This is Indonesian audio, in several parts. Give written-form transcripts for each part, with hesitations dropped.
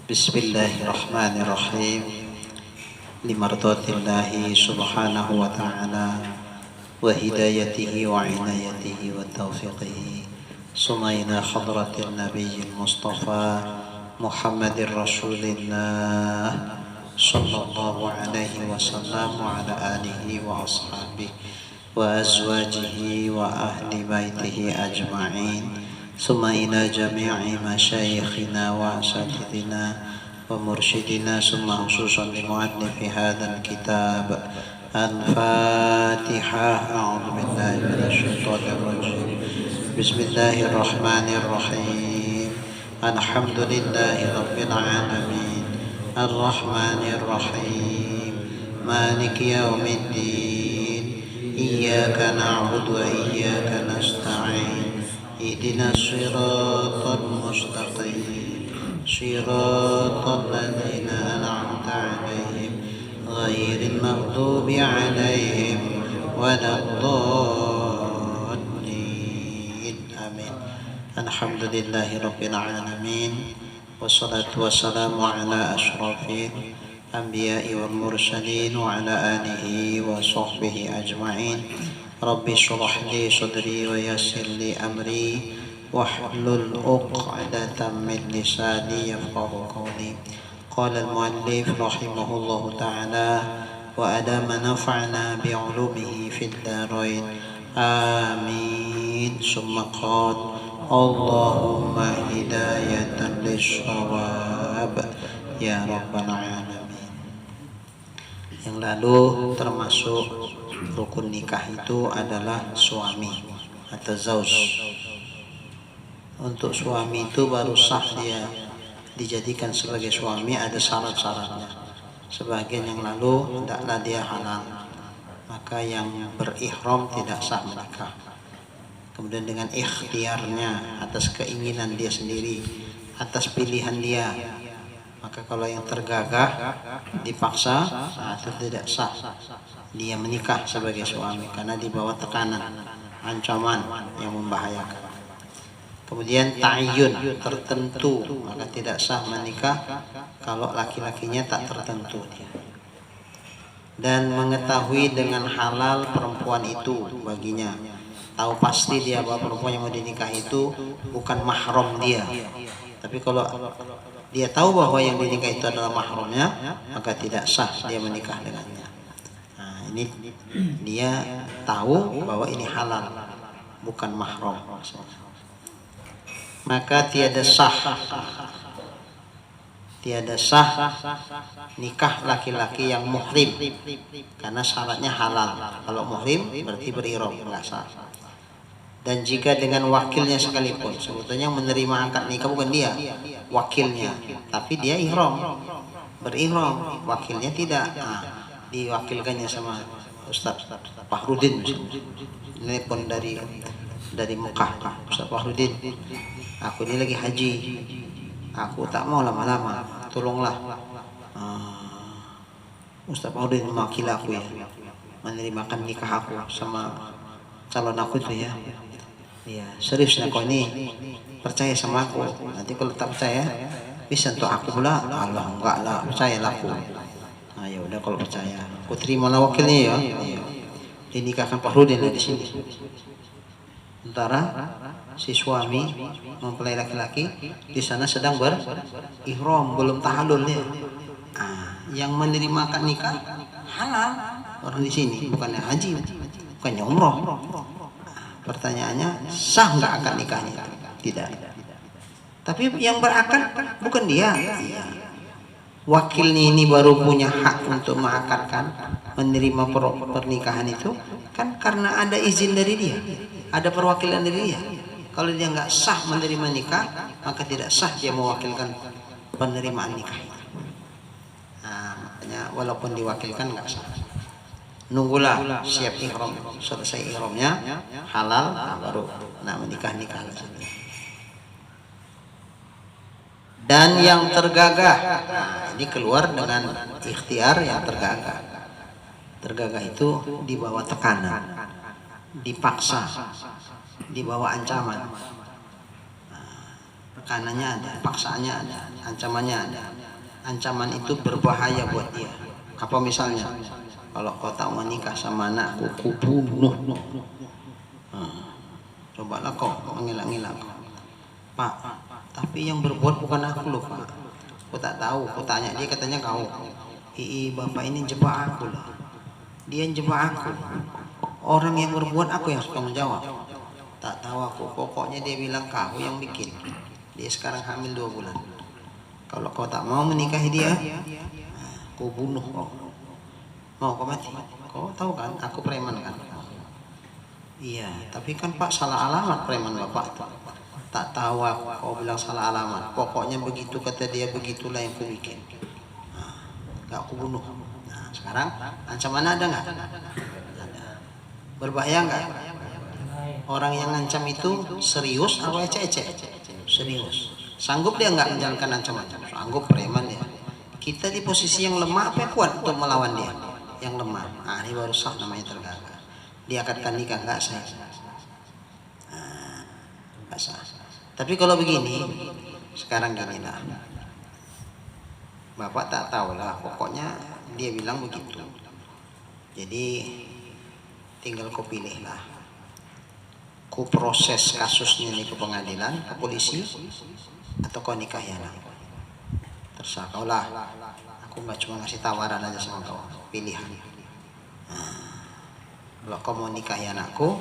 Bismillahirrahmanirrahim. Limardatillahi subhanahu wa ta'ala wa hidayatihi wa inayatihi wa taufiqihi. Sumayna hadratil nabiyil mustafa Muhammadir rasulillah sallallahu alaihi wasallam wa ala alihi wa ashabihi wa azwajihi wa ahli baitihi ajma'in. ثم إلى جميع مشايخنا وأساتذتنا ومرشدنا ثم خصوصا لمؤلف هذا الكتاب الفاتحة. أعوذ بالله من الشيطان الرجيم. بسم الله الرحمن الرحيم. الحمد لله رب العالمين الرحمن الرحيم مالك يوم الدين إياك نعبد وإياك نستعين اهدنا الصراط المستقيم صراط الذين أنعمت عليهم غير المغضوب عليهم ولا الضالين آمين. الحمد لله رب العالمين والصلاة والسلام على أشرف الأنبياء والمرسلين وعلى آله وصحبه أجمعين. Rabbi shrah li sadri wa yassir li amri wahlul 'uqdatam min lisani yafqahu qawli. Qala al-muallif rahimahullahu ta'ala wa adama nafa'na bi'ulumihi fid darain amin. Summa qala Allahumma hidayatan lis-shawab ya rabbal alamin. Yang lalu termasuk rukun nikah itu adalah suami atau zauj. Untuk suami itu baru sah dia dijadikan sebagai suami ada syarat-syaratnya. Sebagian yang lalu tidaklah dia halal, maka yang berihram tidak sah menikah. Kemudian dengan ikhtiarnya atas keinginan dia sendiri, atas pilihan dia, maka kalau yang tergagah dipaksa itu tidak sah dia menikah sebagai suami karena di bawah tekanan, ancaman yang membahayakan. Kemudian ta'ayyun tertentu, maka tidak sah menikah kalau laki-lakinya tak tertentu dia. Dan mengetahui dengan halal perempuan itu baginya, tahu pasti dia bahwa perempuan yang mau dinikah itu bukan mahram dia. Tapi kalau dia tahu bahwa yang dinikah itu adalah mahramnya, maka tidak sah dia menikah dengannya. Ini dia tahu bahwa ini halal, bukan mahram. Maka tiada sah nikah laki-laki yang muhrim karena syaratnya halal. Kalau muhrim berarti berihram, enggak sah. Dan jika dengan wakilnya sekalipun, sebetulnya yang menerima akad nikah bukan dia, wakilnya, tapi dia ihram, berihram, wakilnya tidak. Diwakilkannya sama Ustaz Fahrudin, telepon dari Mekah. Ustaz Fahrudin, aku ini lagi haji, aku tak mau lama-lama, tolonglah Ustaz Fahrudin mewakili aku ya, menerimakan nikah aku sama calon aku itu ya. Ya seriusnya kau ini percaya sama aku, nanti kalau tak percaya bisa untuk aku pula. Allah enggak lah, percayalah aku. Nah, ya udah kalau percaya, aku terimalah wakilnya ya. Dinikahkan Fahrudin di sini. Sementara si suami mempelai laki-laki di sana sedang berihram, belum tahallul ya. Yang menerima akad nikah halal orang di sini, bukannya haji, bukannya umroh. Pertanyaannya, sah nggak akad nikahnya? Tidak. Tapi yang berakad bukan dia. Wakilnya ini baru punya hak untuk mengakadkan, menerima pernikahan itu kan karena ada izin dari dia, ada perwakilan dari dia. Kalau dia nggak sah menerima nikah, maka tidak sah dia mewakilkan penerimaan nikah. Nah, makanya walaupun diwakilkan nggak sah. Nunggulah siap ihram, selesai ihramnya halal, baru menikah. dan yang tergagah. Nah, ini keluar dengan ikhtiar yang tergagah. Tergagah itu di bawah tekanan, dipaksa, di bawah ancaman. Tekanannya ada, paksaannya ada, ancamannya ada. Ancaman itu berbahaya buat dia. Apa misalnya? Kalau kau tak mau nikah sama anakku, kubunuh. Cobalah kau mengelak-ngelak. Pak, tapi yang berbuat bukan aku loh Pak. Aku tak tahu. Aku tanya dia, katanya kau. Bapak ini jebak aku lah. Dia yang jebak aku. Orang yang berbuat aku yang harus menjawab. Tak tahu aku. Pokoknya dia bilang kau yang bikin. Dia sekarang hamil 2 bulan. Kalau kau tak mau menikahi dia, aku bunuh kau. Mau kau mati? Kau tahu kan? Aku preman kan? Iya, tapi kan Pak salah alamat preman Bapak tuh. Tak tahu aku. Kau bilang salah alamat. Pokoknya begitu kata dia, begitulah yang aku bikin. Gak aku bunuh. Nah, sekarang ancaman ada nggak? Ada. Berbahaya nggak? Orang yang ngancam itu serius atau ecek-ecek? Serius. Sanggup dia nggak menjalankan ancaman? Sanggup, preman dia. Kita di posisi yang lemah apa kuat untuk melawan dia? Yang lemah. Nah, ini baru sah namanya tergagah. Dia akan nikah nggak sah? Nggak sah. Tapi kalau begini, sekarang gini lah. Bapak tak tahu lah, pokoknya dia bilang begitu. Jadi tinggal kau pilih lah. Ku proses kasusnya ini ke pengadilan, ke polisi, atau kau nikahi anak. Terserah kau lah. Aku nggak cuma ngasih tawaran aja sama kau, pilihan. Kalau kau mau nikahi anakku,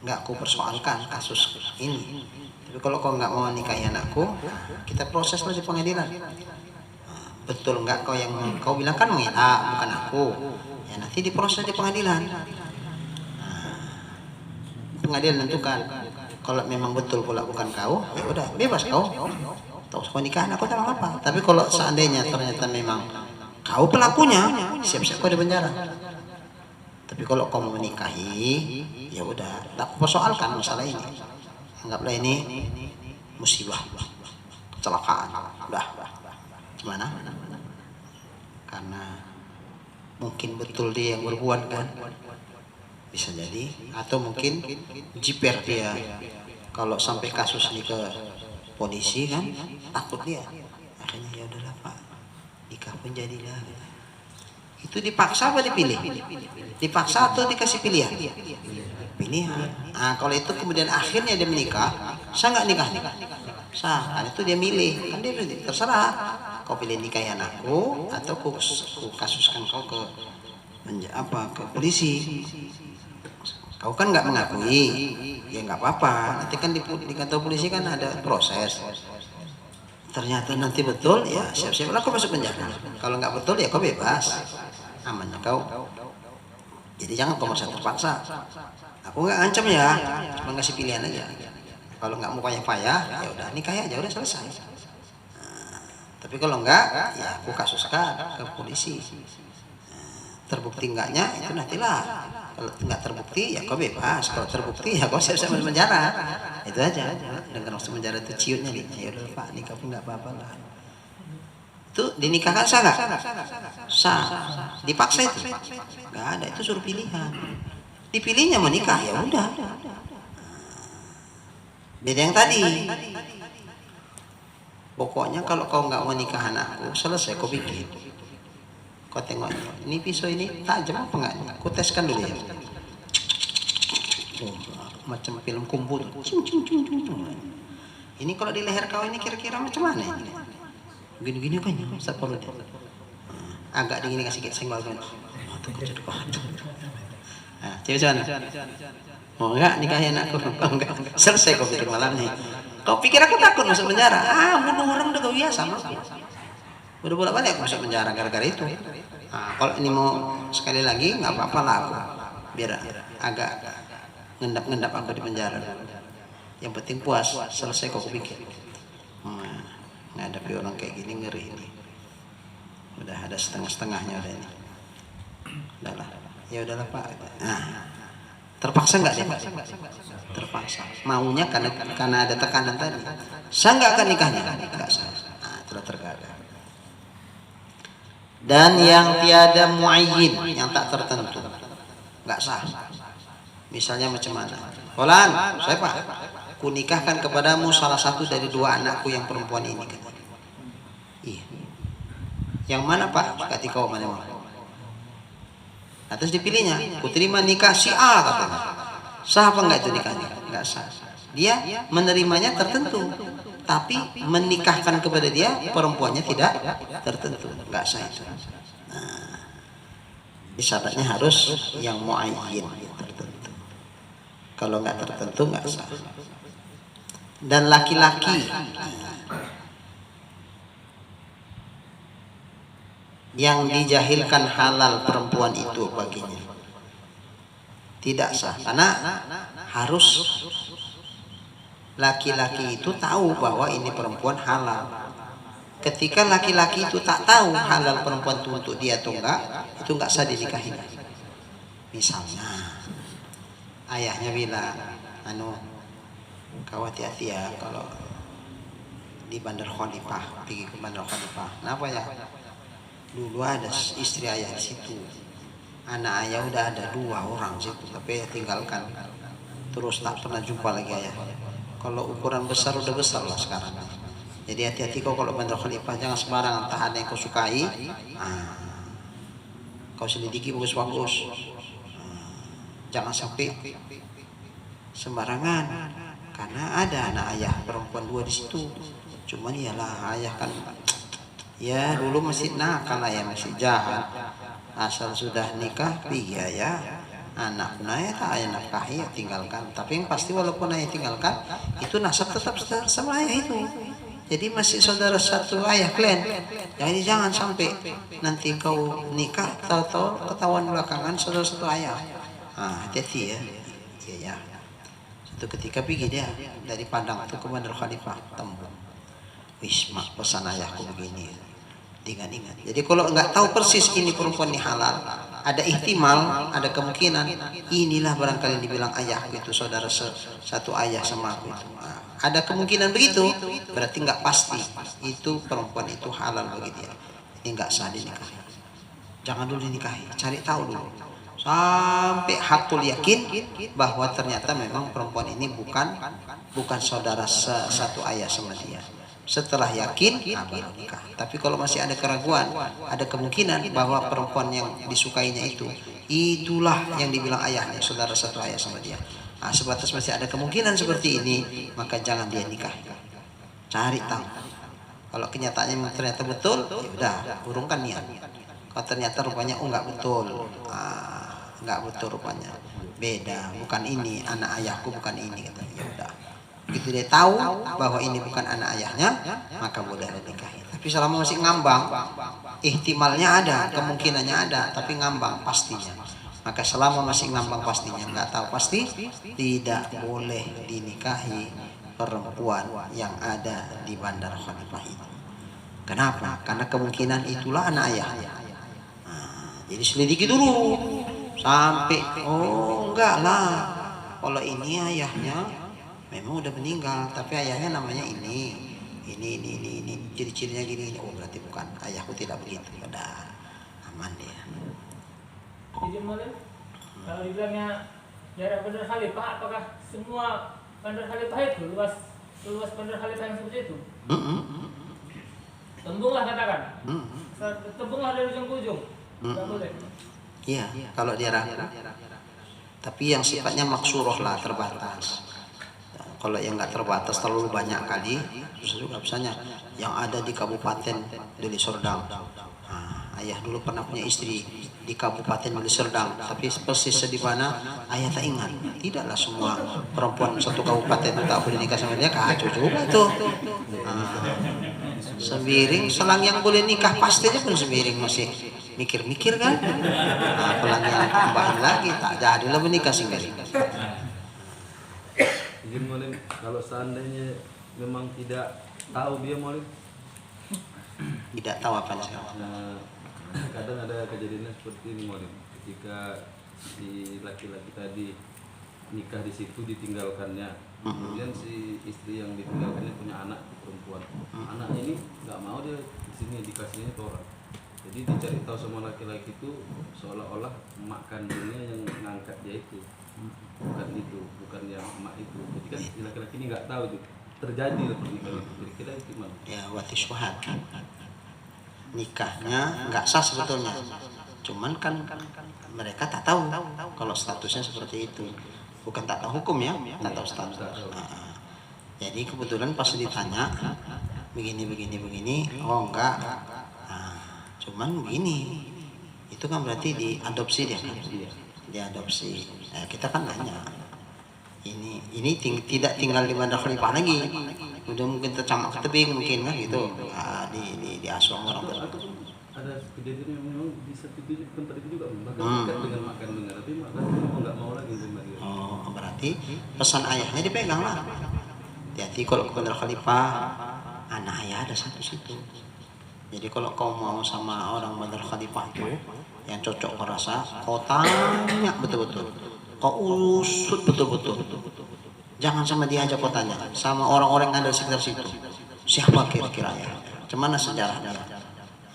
nggak aku persoalkan kasus ini. Tapi kalau kau nggak mau nikahi anakku, kita proses lagi di pengadilan. Betul nggak kau yang kau bilang kan mengelak, bukan aku. Ya nanti diproses di pengadilan. Pengadilan tentukan. Kalau memang betul pula bukan kau, ya udah bebas kau. Tahu kau nikahan aku tak apa. Tapi kalau seandainya ternyata memang kau pelakunya, siap-siap kau di penjara. Tapi kalau kau mau menikahi, ya udah, tak persoalkan masalah ini. Anggaplah ini musibah, kecelakaan, udah. Gimana? Karena mungkin betul dia yang berbuat kan, bisa jadi, atau mungkin jiper dia. Kalau sampai kasus ini ke polisi kan, takut dia. Akhirnya ya udahlah Pak, nikah pun jadilah. Itu dipaksa apa dipilih? Dipaksa atau dikasih pilihan? Pilihan. Nah kalau itu kemudian akhirnya dia menikah, sah nggak nikah? Sah. Kan itu dia milih. Kan dia terserah. Kau pilih nikahi anakku atau ku kasuskan kau ke ke polisi. Kau kan nggak mengakui, ya nggak apa-apa. Nanti kan di kantor polisi kan ada proses. Ternyata nanti betul, ya siap-siaplah kau masuk penjara. Kalau nggak betul ya kau bebas, amannya kau. Jadi jangan kau merasa terpaksa. Aku nggak ngancam ya, cuma ngasih pilihan aja. Kalau nggak mau payah-payah, ya udah nikahi aja, udah selesai. Tapi kalau enggak, ya aku kasuskan ke polisi. Terbukti enggaknya itu nantilah. Kalau enggak terbukti ya kau bebas. Kalau terbukti ya kau siap-siap masuk penjara. Itu aja. Dengan masuk penjara itu ciutnya nih. Ya udah Pak, nikah pun enggak apa-apa lah. Itu dinikahkan sah nggak? Sah. Dipaksa itu? Enggak ada. Itu suruh pilihan. Dipilihnya menikah ya udah. Beda yang tadi. Pokoknya kalau kau nggak mau nikah anakku, selesai kau bikin. Kau tengok, ini pisau ini tajam apa enggak? Kau teskan dulu ya. Oh, macam film kungfu tuh. Ini kalau di leher kau ini kira-kira macam mana ini? Gini-gini kan ya, Ustaz Paul. Agak dingin kasih senggol kan. Nah, cewek mana? Mau enggak nikahin anakku? Kalau enggak, selesai kau bikin malam nih. Kau pikir aku takut masuk penjara? Bunuh orang udah kau biasa. Udah bolak-balik aku masuk penjara gara-gara itu. Nah, kalau ini mau sekali lagi nggak apa-apa lah aku. Biar agak ngendap-ngendap aku di penjara. Yang penting puas, selesai kau pikir. Ngadapi orang kayak gini ngeri ini. Udah ada setengah-setengahnya udah ini. Udahlah. Ya udahlah Pak. Nah, Terpaksa nggak dia? Terpaksa. Maunya karena ada tekanan tadi. Sah nggak akan nikahnya? Nggak sah. Nah, telah tergagal. Dan yang tiada muayyin, yang tak tertentu, nggak sah. Misalnya macam mana? Fulan, saya Pak, ku nikahkan kepadamu salah satu dari dua anakku yang perempuan ini. Iya. Yang mana Pak? Ketika kau mana mau? Atas dipilihnya, ku terima nikah si A katanya. Sah apa enggak itu nikahnya? Enggak sah. Dia menerimanya tertentu, tapi menikahkan kepada dia perempuannya tidak tertentu, enggak sah itu. Nah, syaratnya harus yang muayyin, tertentu. Kalau enggak tertentu enggak sah. Dan laki-laki yang dijahilkan halal perempuan itu baginya tidak sah, karena harus laki-laki itu tahu bahwa ini perempuan halal. Ketika laki-laki itu tak tahu halal perempuan itu untuk dia atau enggak, itu enggak sah dinikahi. Misalnya ayahnya bilang, kau hati-hati ya kalau di Bandar Khalifah, pergi ke Bandar Khalifah. Kenapa ya? Dulu ada istri ayah di situ, anak ayah udah ada 2 orang situ, tapi ayah tinggalkan, terus tak pernah jumpa lagi ayah. Kalau ukuran besar udah besar lah sekarang. Jadi hati-hati kau kalau Bandar Khalifah, jangan sembarangan, entah ada yang kau sukai, kau selidiki bagus-bagus, jangan sampai sembarangan, karena ada anak ayah perempuan 2 di situ. Cuman iyalah ayah kan ya dulu masih nakal ya, masih jahat. Asal sudah nikah iya ya, anak pun ayah tak ayah nafkahi ya tinggalkan. Tapi yang pasti walaupun ayah tinggalkan, itu nasab tetap sama ayah itu. Jadi masih saudara satu ayah kalian. Jadi jangan sampai nanti kau nikah tahu-tahu ketahuan belakangan saudara satu ayah. Hati-hati ya. Iya ya. Suatu ketika pergi dia dari Padang itu ke Bandar Khalifah, tembung. Wisma pesan ayahku begini, ingat-ingat. Jadi kalau nggak tahu persis ini perempuan ini halal, ada ihtimal, ada kemungkinan inilah barangkali dibilang ayahku itu saudara satu ayah sama aku itu. Ada kemungkinan begitu, berarti nggak pasti itu perempuan itu halal bagi dia. Ini nggak sah dinikahi. Jangan dulu dinikahi, cari tahu dulu sampai hakul yakin bahwa ternyata memang perempuan ini bukan saudara satu ayah sama dia. Setelah yakin, baru nikah. Tapi kalau masih ada keraguan, ada kemungkinan bahwa perempuan yang disukainya itulah yang dibilang ayahnya, saudara satu ayah sama dia. Sebatas masih ada kemungkinan seperti ini, maka jangan dia nikah. Cari tahu. Kalau kenyataannya ternyata betul, ya udah, urungkan niat. Kalau ternyata rupanya enggak betul, enggak betul rupanya, beda, bukan ini anak ayahku, bukan ini, kata. Ya udah. Begitu dia tahu bahwa ini bukan anak ayahnya, maka boleh dinikahi. Tapi selama masih ngambang, ihtimalnya ada, kemungkinannya ada, tapi ngambang pastinya. Maka selama masih ngambang pastinya, nggak tahu pasti, tidak boleh dinikahi perempuan yang ada di Bandar Khalifah itu. Kenapa? Karena kemungkinan itulah anak ayahnya. Jadi selidiki dulu sampai enggak lah, kalau ini ayahnya memang udah meninggal, tapi ayahnya namanya ini ciri-cirinya gini. Berarti bukan ayahku, tidak begitu. Udah aman dia. Izin boleh? Kalau dibilangnya daerah Bandar Khalifah, apakah semua Bandar Khalifah itu luas Bandar Khalifah yang seperti itu? Tembunglah katakan. Tembunglah dari ujung ke ujung. Tidak boleh. Iya, kalau daerah. Tapi yang sifatnya maksuroh lah, terbatas. Kalau yang nggak terbatas terlalu banyak kali, susah juga. Misalnya yang ada di Kabupaten Deli Serdang. Ayah dulu pernah punya istri di Kabupaten Deli Serdang, tapi persis di mana ayah tak ingat. Tidaklah semua perempuan satu kabupaten itu tak boleh nikah sama dia, kacau juga tuh. Sembiring, selang yang boleh nikah pasti aja pun sembiring masih mikir-mikir kan. Pelang yang tambahan lagi tak jadilah menikah sembiring. Izin Molim, kalau seandainya memang tidak tahu dia Molim, tidak tahu apa sih. Kadang ada kejadian seperti ini Molim, ketika si laki-laki tadi nikah di situ ditinggalkannya. Kemudian si istri yang ditinggalkannya punya anak perempuan. Anaknya ini nggak mau dia di sini dikasihnya ke orang. Jadi dicari tahu sama laki-laki itu seolah-olah emak kandungnya yang ngangkat dia itu. Bukan yang emak itu. Jadi kan si laki-laki ini nggak tahu itu terjadi pernikahan itu. Kira-kira gimana? Ya, wati syuhad. Nikahnya nggak sah sebetulnya. Cuman kan mereka tak tahu kalau statusnya seperti itu. Bukan tak tahu hukum ya, tak tahu status. Nah, jadi kebetulan pas ditanya begini, oh enggak. Nah, cuman begini, itu kan berarti diadopsi dia, diadopsi. Nah, kita kan nanya, ini tidak tinggal di Bandar Khalifah lagi, udah mungkin tercamak ke tebing mungkin kan gitu. Nah, di asuh orang tua. Ada kejadian yang memang di satu tempat itu juga dekat dengan makan dengar, tapi makan mau nggak mau lagi sama dia. Oh, berarti pesan ayahnya dipegang lah. Hati-hati kalau ke Bandar Khalifah, anak ayah ada satu situ. Jadi kalau kau mau sama orang Bandar Khalifah itu yang cocok kau rasa, kau tanya betul-betul, kau usut betul-betul. Jangan sama dia aja kau tanya, sama orang-orang yang ada di sekitar situ. Siapa kira-kira ya? Cemana sejarahnya?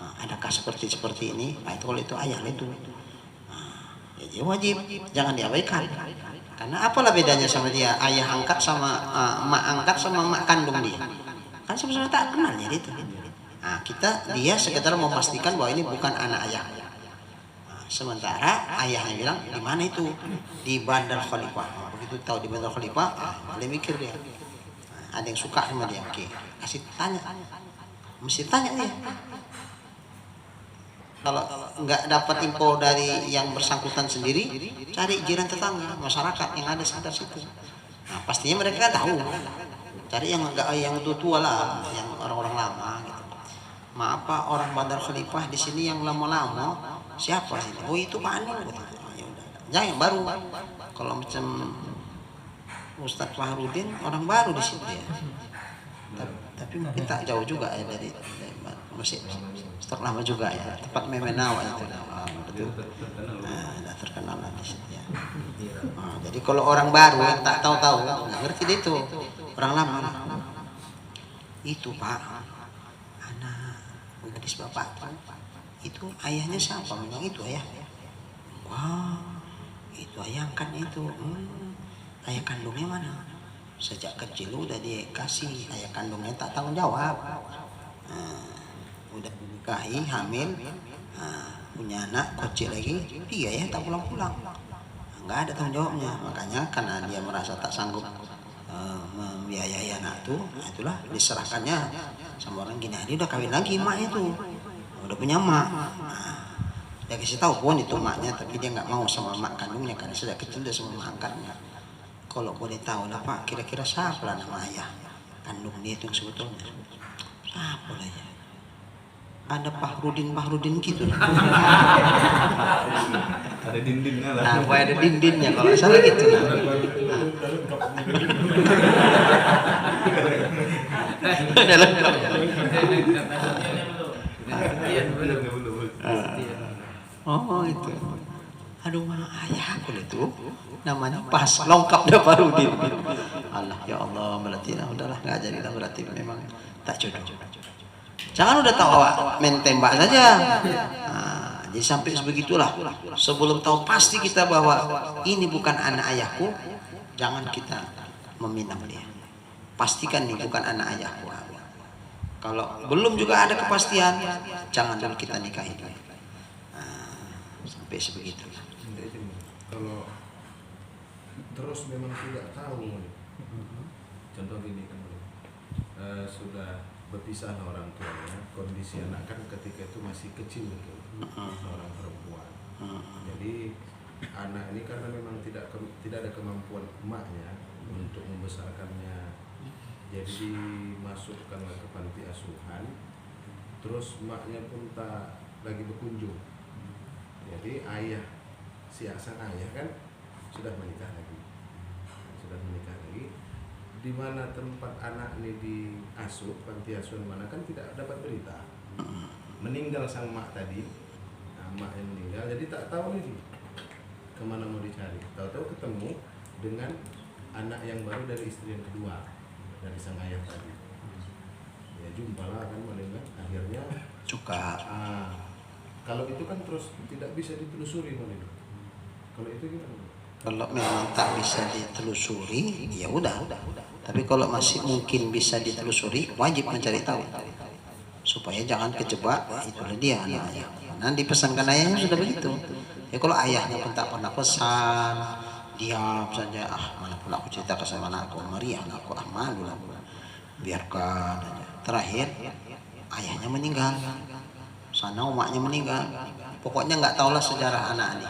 Nah, adakah seperti ini? Nah, itu kalau itu ayah itu. Nah, jadi wajib, jangan diabaikan. Karena apalah bedanya sama dia ayah angkat sama mak angkat sama mak kandung dia? Kan sebenarnya tak kenal ya itu. Nah, dia sekedar memastikan bahwa ini bukan anak ayah. Nah, sementara ayahnya bilang di mana itu? Di Bandar Khalifah. Nah, begitu tahu di Bandar Khalifah, boleh mikir dia. Nah, ada yang suka sama dia, oke. Kasih tanya, mesti tanya dia. Kalau nggak dapat info dari yang bersangkutan sendiri, cari jiran tetangga, masyarakat yang ada sekitar situ. Nah, pastinya mereka tahu. Cari yang tua lah, yang orang-orang lama gitu. Maaf Pak, orang Bandar Khalifah di sini yang lama-lama siapa sih? Oh itu Pak Anu. Gitu. Oh, ya udah. Jangan yang baru. Kalau macam Ustadz Fahrudin orang baru di situ ya. Tapi mungkin tak jauh juga ya dari masih stok lama juga ya, tempat Memenawa itu. Betul. Nah, terkenal lah di situ ya. Nah, jadi kalau orang baru yang tak tahu-tahu nggak ngerti dia itu orang lama. Itu Pak, anak gadis bapak itu ayahnya siapa? Memang itu ayah. Wah, itu ayah kan itu. Ayah kandungnya mana? Sejak kecil udah dikasih ayah kandungnya tak tanggung jawab. Udah menikahi, hamil, punya anak kecil lagi, dia ya tak pulang-pulang, nggak ada tanggung jawabnya. Makanya karena dia merasa tak sanggup membiayai anak itu, itulah diserahkannya sama orang gini. Dia udah kawin lagi emaknya tuh, udah punya emak. Dia kasih tahu pun itu emaknya, tapi dia nggak mau sama emak kandungnya karena sejak kecil dia sama emak angkatnya. Kalau boleh tahu lah Pak, kira-kira siapa lah nama ayah kandung dia itu yang sebetulnya? Siapa lah ya? Ada Fahrudin gitu lah. Ada dindingnya lah. Nah, ada dindingnya kalau salah gitu lah. Ada lengkap. Oh itu. Aduh mana ayah aku itu namanya pas lengkap dah Fahrudin. Allah ya Allah berarti udahlah nggak jadi lah berarti memang tak jodoh. Jangan udah tahu main tembak saja. Nah, jadi sampai sebegitulah. Sebelum tahu pasti kita bahwa ini bukan anak ayahku, jangan kita meminang dia. Pastikan nih bukan anak ayahku. Kalau belum juga ada kepastian, jangan dulu kita nikahi dia. Nah, sampai sebegitu. Kalau terus memang tidak tahu, Contoh gini kan, sudah berpisah orang tuanya, kondisi anak kan ketika itu masih kecil gitu, seorang perempuan. Jadi anak ini karena memang tidak ada kemampuan emaknya untuk membesarkannya, jadi dimasukkan ke panti asuhan. Terus emaknya pun tak lagi berkunjung. Jadi sang ayah kan sudah menikah lagi, di mana tempat anak ini diasuh, panti asuhan mana kan tidak dapat berita. Meninggal sang mak tadi, mak yang meninggal, jadi tak tahu nih kemana mau dicari. Tahu-tahu ketemu dengan anak yang baru dari istri yang kedua dari sang ayah tadi. Ya jumpalah kan paling akhirnya Suka. kalau itu kan terus tidak bisa ditelusuri paling. Kalau itu gimana? Kalau memang tak bisa ditelusuri, ya udah. Tapi kalau masih mungkin bisa ditelusuri, wajib mencari tahu supaya jangan kejebak. Itulah dia anaknya. Karena dipesankan ayahnya sudah begitu. Ya kalau ayahnya pun tak pernah pesan, diam saja. Mana pula aku cerita ke sama anakku, mari anakku, malu lah. Biarkan aja. Terakhir ayahnya meninggal, sana umaknya meninggal. Pokoknya nggak tahulah sejarah anak ini.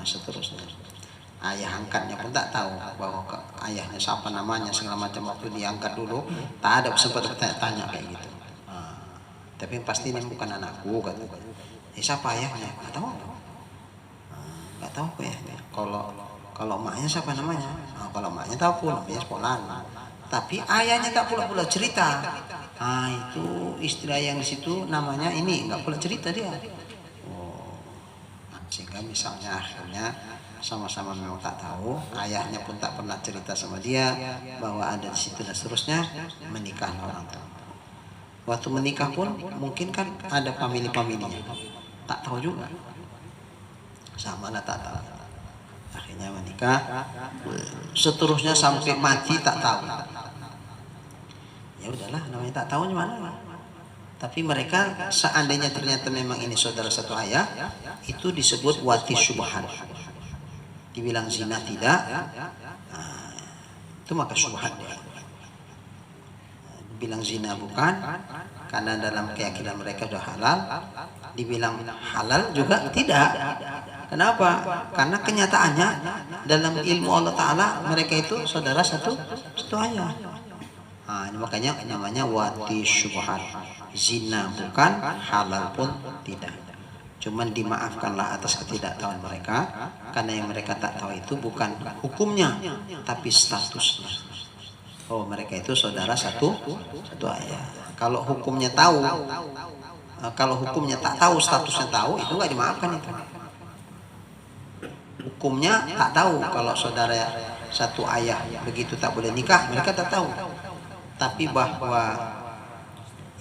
Seterusnya. Ayah angkatnya pun tak tahu bahwa ayahnya siapa namanya segala macam. Waktu diangkat dulu tak ada sempat bertanya-tanya kayak gitu. Tapi yang pasti ini bukan anakku kata. Siapa ayahnya? Nggak tahu. Nggak tahu kok ya. Kalau emaknya siapa namanya? Kalau emaknya tahu pun namanya Polan. Tapi ayahnya tak pula cerita. Itu istri yang di situ namanya ini, nggak pula cerita dia. Sehingga misalnya akhirnya sama-sama memang tak tahu, ayahnya pun tak pernah cerita sama dia bahwa ada di situ dan seterusnya, menikah orang tua. Waktu menikah pun mungkin kan ada family-familinya, tak tahu juga, sama lah tak tahu. Akhirnya menikah, seterusnya sampai mati tak tahu. Ya udahlah, namanya tak tahu gimana. Tapi mereka seandainya ternyata memang ini saudara satu ayah, itu disebut wati syubhat. Dibilang zina tidak, itu maka syubhat dia. Dibilang zina bukan, karena dalam keyakinan mereka sudah halal. Dibilang halal juga tidak. Kenapa? Karena kenyataannya dalam ilmu Allah Ta'ala mereka itu saudara satu ayah. Ini makanya namanya wati syubhat. Zina bukan, halal pun tidak. Cuman dimaafkanlah atas ketidaktahuan mereka, karena yang mereka tak tahu itu bukan hukumnya, tapi statusnya. Oh, mereka itu saudara satu ayah. Kalau hukumnya tahu, kalau hukumnya tak tahu, statusnya tahu, itu nggak dimaafkan itu. Hukumnya tak tahu, kalau saudara satu ayah begitu tak boleh nikah, mereka tak tahu. Tapi bahwa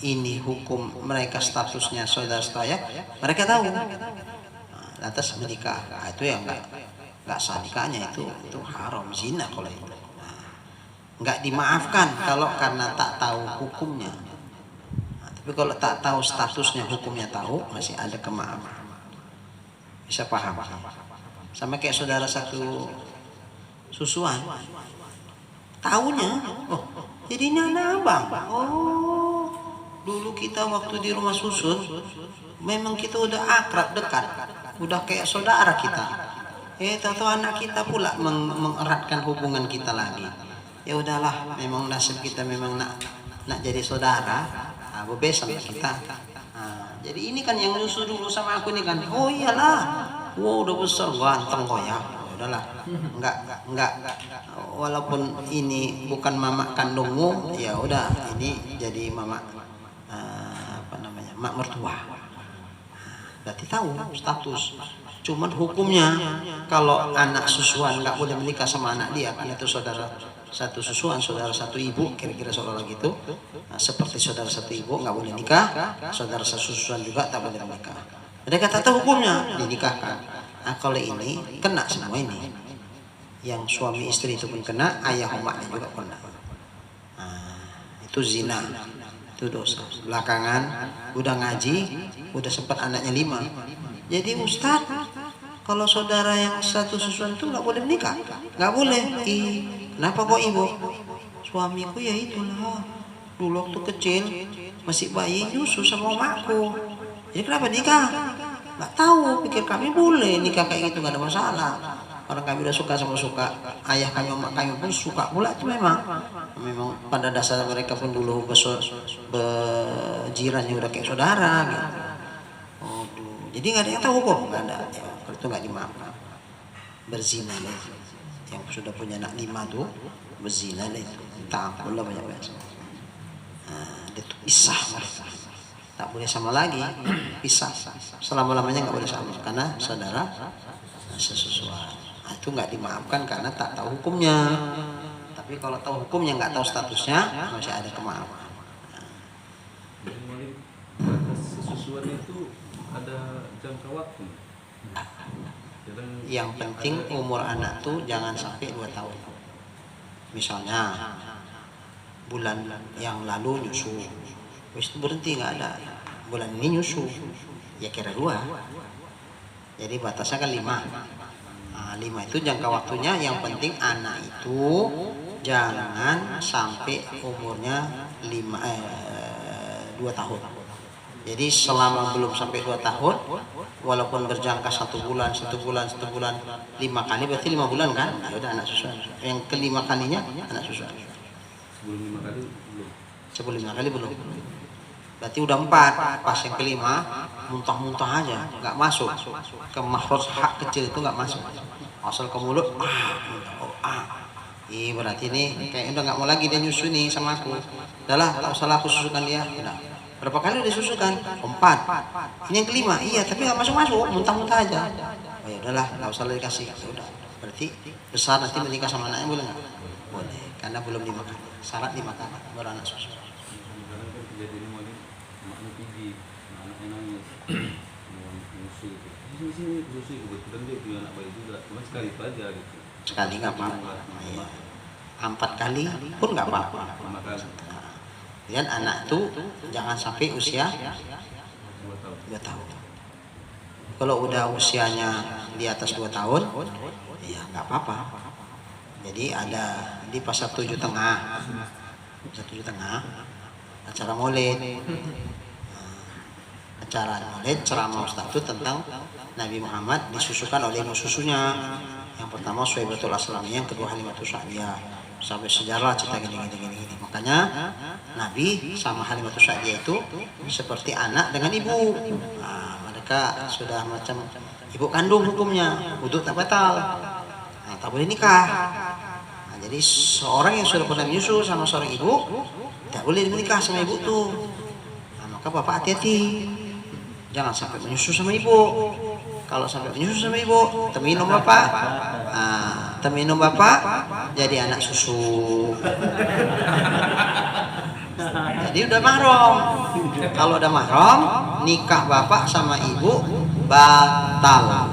ini hukum mereka statusnya saudara saya, mereka tahu. Lantas menikah, itu yang nggak sah nikahnya, itu haram, zina kalau itu. Nggak dimaafkan kalau karena tak tahu hukumnya. Tapi kalau tak tahu statusnya, hukumnya tahu, masih ada kemaafan. Bisa paham? Sama kayak saudara satu susuan, tahunya, jadi ini anak abang. Dulu kita waktu di rumah susun, memang kita udah akrab dekat, udah kayak saudara kita. Tahu anak kita pula mengeratkan hubungan kita lagi. Ya udahlah, memang nasib kita memang nak jadi saudara. Bebesan kita. Jadi ini kan yang nyusu dulu sama aku nih kan. Oh iyalah, udah besar ganteng kok ya. Udahlah, enggak. Walaupun ini bukan mama kandungmu, ya udah, ini jadi mama. Mak mertua. Berarti tahu status. Cuman hukumnya, kalau anak susuan nggak boleh menikah sama anak dia, karena itu saudara satu susuan, saudara satu ibu, kira-kira seolah-olah gitu. Seperti saudara satu ibu nggak boleh nikah, saudara satu susuan juga tak boleh menikah. Mereka tak tahu hukumnya, dinikahkan. Kalau ini kena semua ini. Yang suami istri itu pun kena, ayah umaknya juga kena. Itu zina. Itu dosa. Belakangan udah ngaji, udah sempat anaknya 5. Jadi Ustaz, kalau saudara yang satu susuan itu nggak boleh menikah, nggak boleh. Kenapa kok ibu? Suamiku ya itulah, dulu waktu kecil masih bayi nyusu sama omakku. Jadi kenapa nikah? Nggak tahu, pikir kami boleh nikah kayak gitu, nggak ada masalah. Orang kami udah suka sama suka, ayah kami, omak kami pun suka pula itu memang pada dasar mereka pun dulu berjirannya udah kayak saudara gitu. Jadi nggak ada yang tahu kok, nggak ada. Ya, kalau itu nggak dimaafkan. Berzina lah, yang sudah punya anak 5 tuh berzina lah itu, tak boleh banyak-banyak. Dia tuh pisah mereka, tak boleh sama lagi, pisah selama-lamanya nggak boleh sama karena saudara sesuatu. Nah, itu nggak dimaafkan karena tak tahu hukumnya. Tapi kalau tahu hukumnya nggak tahu statusnya, masih ada kemaafan. Jadi Malik, batas kesusuan itu ada jangka waktu. Yang penting umur anak tuh jangan sampai 2 tahun. Misalnya bulan yang lalu nyusu, wis berhenti nggak ada. Bulan ini nyusu, ya kira 2. Jadi batasnya kan 5. Nah, 5 itu jangka waktunya. Yang penting anak itu jangan sampai umurnya 2 tahun. Jadi selama belum sampai 2 tahun, walaupun berjangka 1 bulan, 1 bulan, 1 bulan, 5 kali berarti 5 bulan kan? Ya udah anak susuan. Yang ke-5 kalinya anak susuan. Sebelum 5 kali belum. Sebelum 5 kali belum. Berarti udah 4. Pas yang ke-5 muntah-muntah aja, nggak masuk. Ke makhraj hak kecil itu nggak masuk. Asal ke mulut, berarti ini kayak udah nggak mau lagi dia nyusu nih sama aku. Udahlah, tak usah aku susukan dia. Udah. Berapa kali udah susukan? 4. Ini yang ke-5, iya tapi nggak masuk-masuk, muntah-muntah aja. Oh ya udahlah, nggak usah lagi kasih. Ya udah. Berarti besar nanti menikah sama anaknya boleh nggak? Boleh, karena belum 5 kali. Syarat 5 kali baru anak susu. Kadang kan kejadian Malik, maknya tinggi, anaknya nangis, mau nyusu. Sini susu, kebetulan dia punya anak bayi juga, cuma sekali itu aja gitu. Sekali nggak apa-apa. Iya. 4 kali pun nggak apa-apa. 5 kali. Dan anak tuh jangan sampai usia 2 tahun. 2 tahun. Kalau udah usianya di atas 2 tahun, ya nggak apa-apa. Jadi ada di pasar 7 Tengah, acara maulid. Acara maulid ceramah Ustaz itu tentang Nabi Muhammad disusukan oleh ibu susunya. Yang pertama Suhaibatul Aslami, yang kedua Halimatus Sa'diyah. Sampai sejarah cerita gini. Makanya Nabi sama Halimatus Sa'diyah itu seperti anak dengan ibu. Nah, mereka sudah macam ibu kandung hukumnya, wudhu tak batal. Nah, tak boleh nikah. Nah, jadi seorang yang sudah pernah menyusu sama seorang ibu tak boleh menikah sama ibu tuh. Nah, maka bapak hati-hati, jangan sampai menyusu sama ibu. Kalau sampai menyusu sama ibu, teminum bapak. Nah, teminum bapak jadi anak susu. Jadi udah mahram. Kalau udah mahram, nikah bapak sama ibu batal,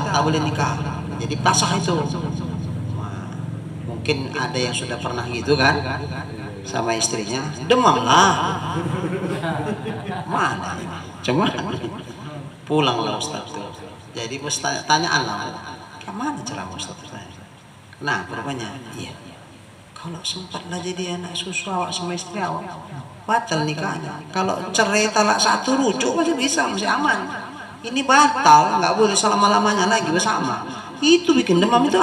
tak boleh nikah. Jadi pasah itu. Nah, mungkin ada yang sudah pernah gitu kan, sama istrinya, demam lah. Mana? Cuma pulanglah Ustaz tuh. Jadi tanyaan lah, kemana ceramah Ustaz? Nah, rupanya, iya. Kalau sempatlah jadi anak susu awak sama istri awak, batal nikahnya. Kalau cerai talak 1 rujuk masih bisa, masih aman. Ini batal, nggak boleh selama-lamanya lagi bersama. Itu bikin demam itu.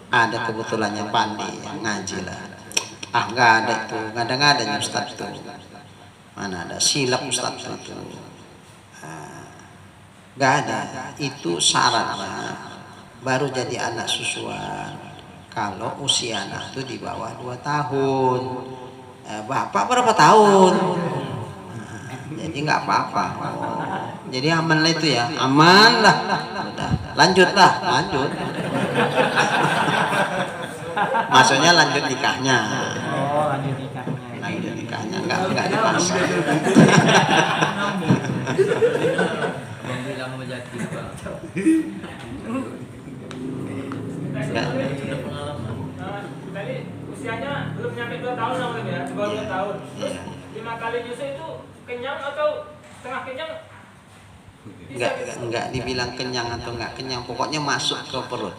Ada kebetulannya pandai yang ngaji lah. Nggak ada itu, nggak ada Ustaz tuh. Mana ada silap Ustaz itu. Nggak ada. Itu syaratnya baru jadi anak susuan kalau usia anak itu di bawah 2 tahun. Bapak berapa tahun? Jadi nggak apa-apa. Jadi aman lah itu ya, aman lah. Udah, lanjut. Maksudnya lanjut nikahnya. Oh, lanjut nikahnya. Lanjut nikahnya, nggak dipaksa. Bilang menjadi Pak. Tadi usianya belum nyampe 2 tahun namanya ya, di bawah 2 tahun. Terus 5 kali nyusu itu kenyang atau setengah kenyang? Nggak dibilang kenyang atau nggak kenyang, pokoknya masuk ke perut.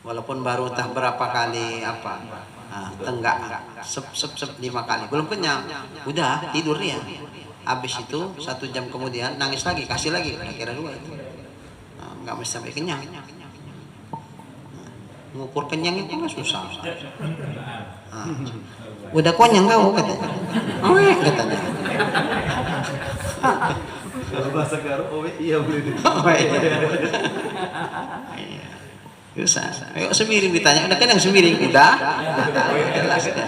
Walaupun baru entah berapa kali tenggak, sep 5 kali, belum kenyang, udah tidur ya. Habis itu 1 jam kemudian nangis lagi, kasih lagi, kira 2 itu. Nah, nggak mesti sampai kenyang. Ngukur kenyang itu nggak susah. Nah, udah konyang kau katanya. Katanya. Kalau bahasa Garut, iya boleh. Susah. Ayo semiring ditanya, udah kenyang semiring, udah. Jelas dah.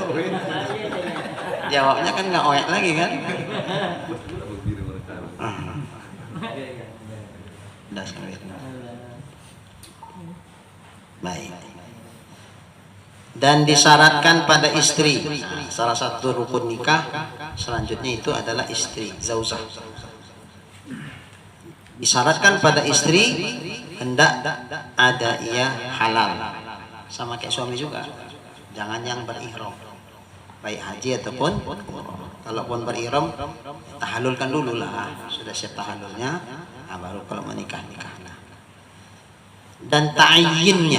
Jawabnya kan nggak oek lagi kan. Sudah sampai. Baik. Dan disyaratkan pada istri. Salah satu rukun nikah selanjutnya itu adalah istri, zauzah. Disyaratkan pada istri hendak ada ia halal. Sama kayak suami juga. Jangan yang berihram. Baik haji ataupun kalaupun berihram, tahallulkan dulu lah. Sudah siap tahallulnya, baru kalau menikah. Dan ta'yinnya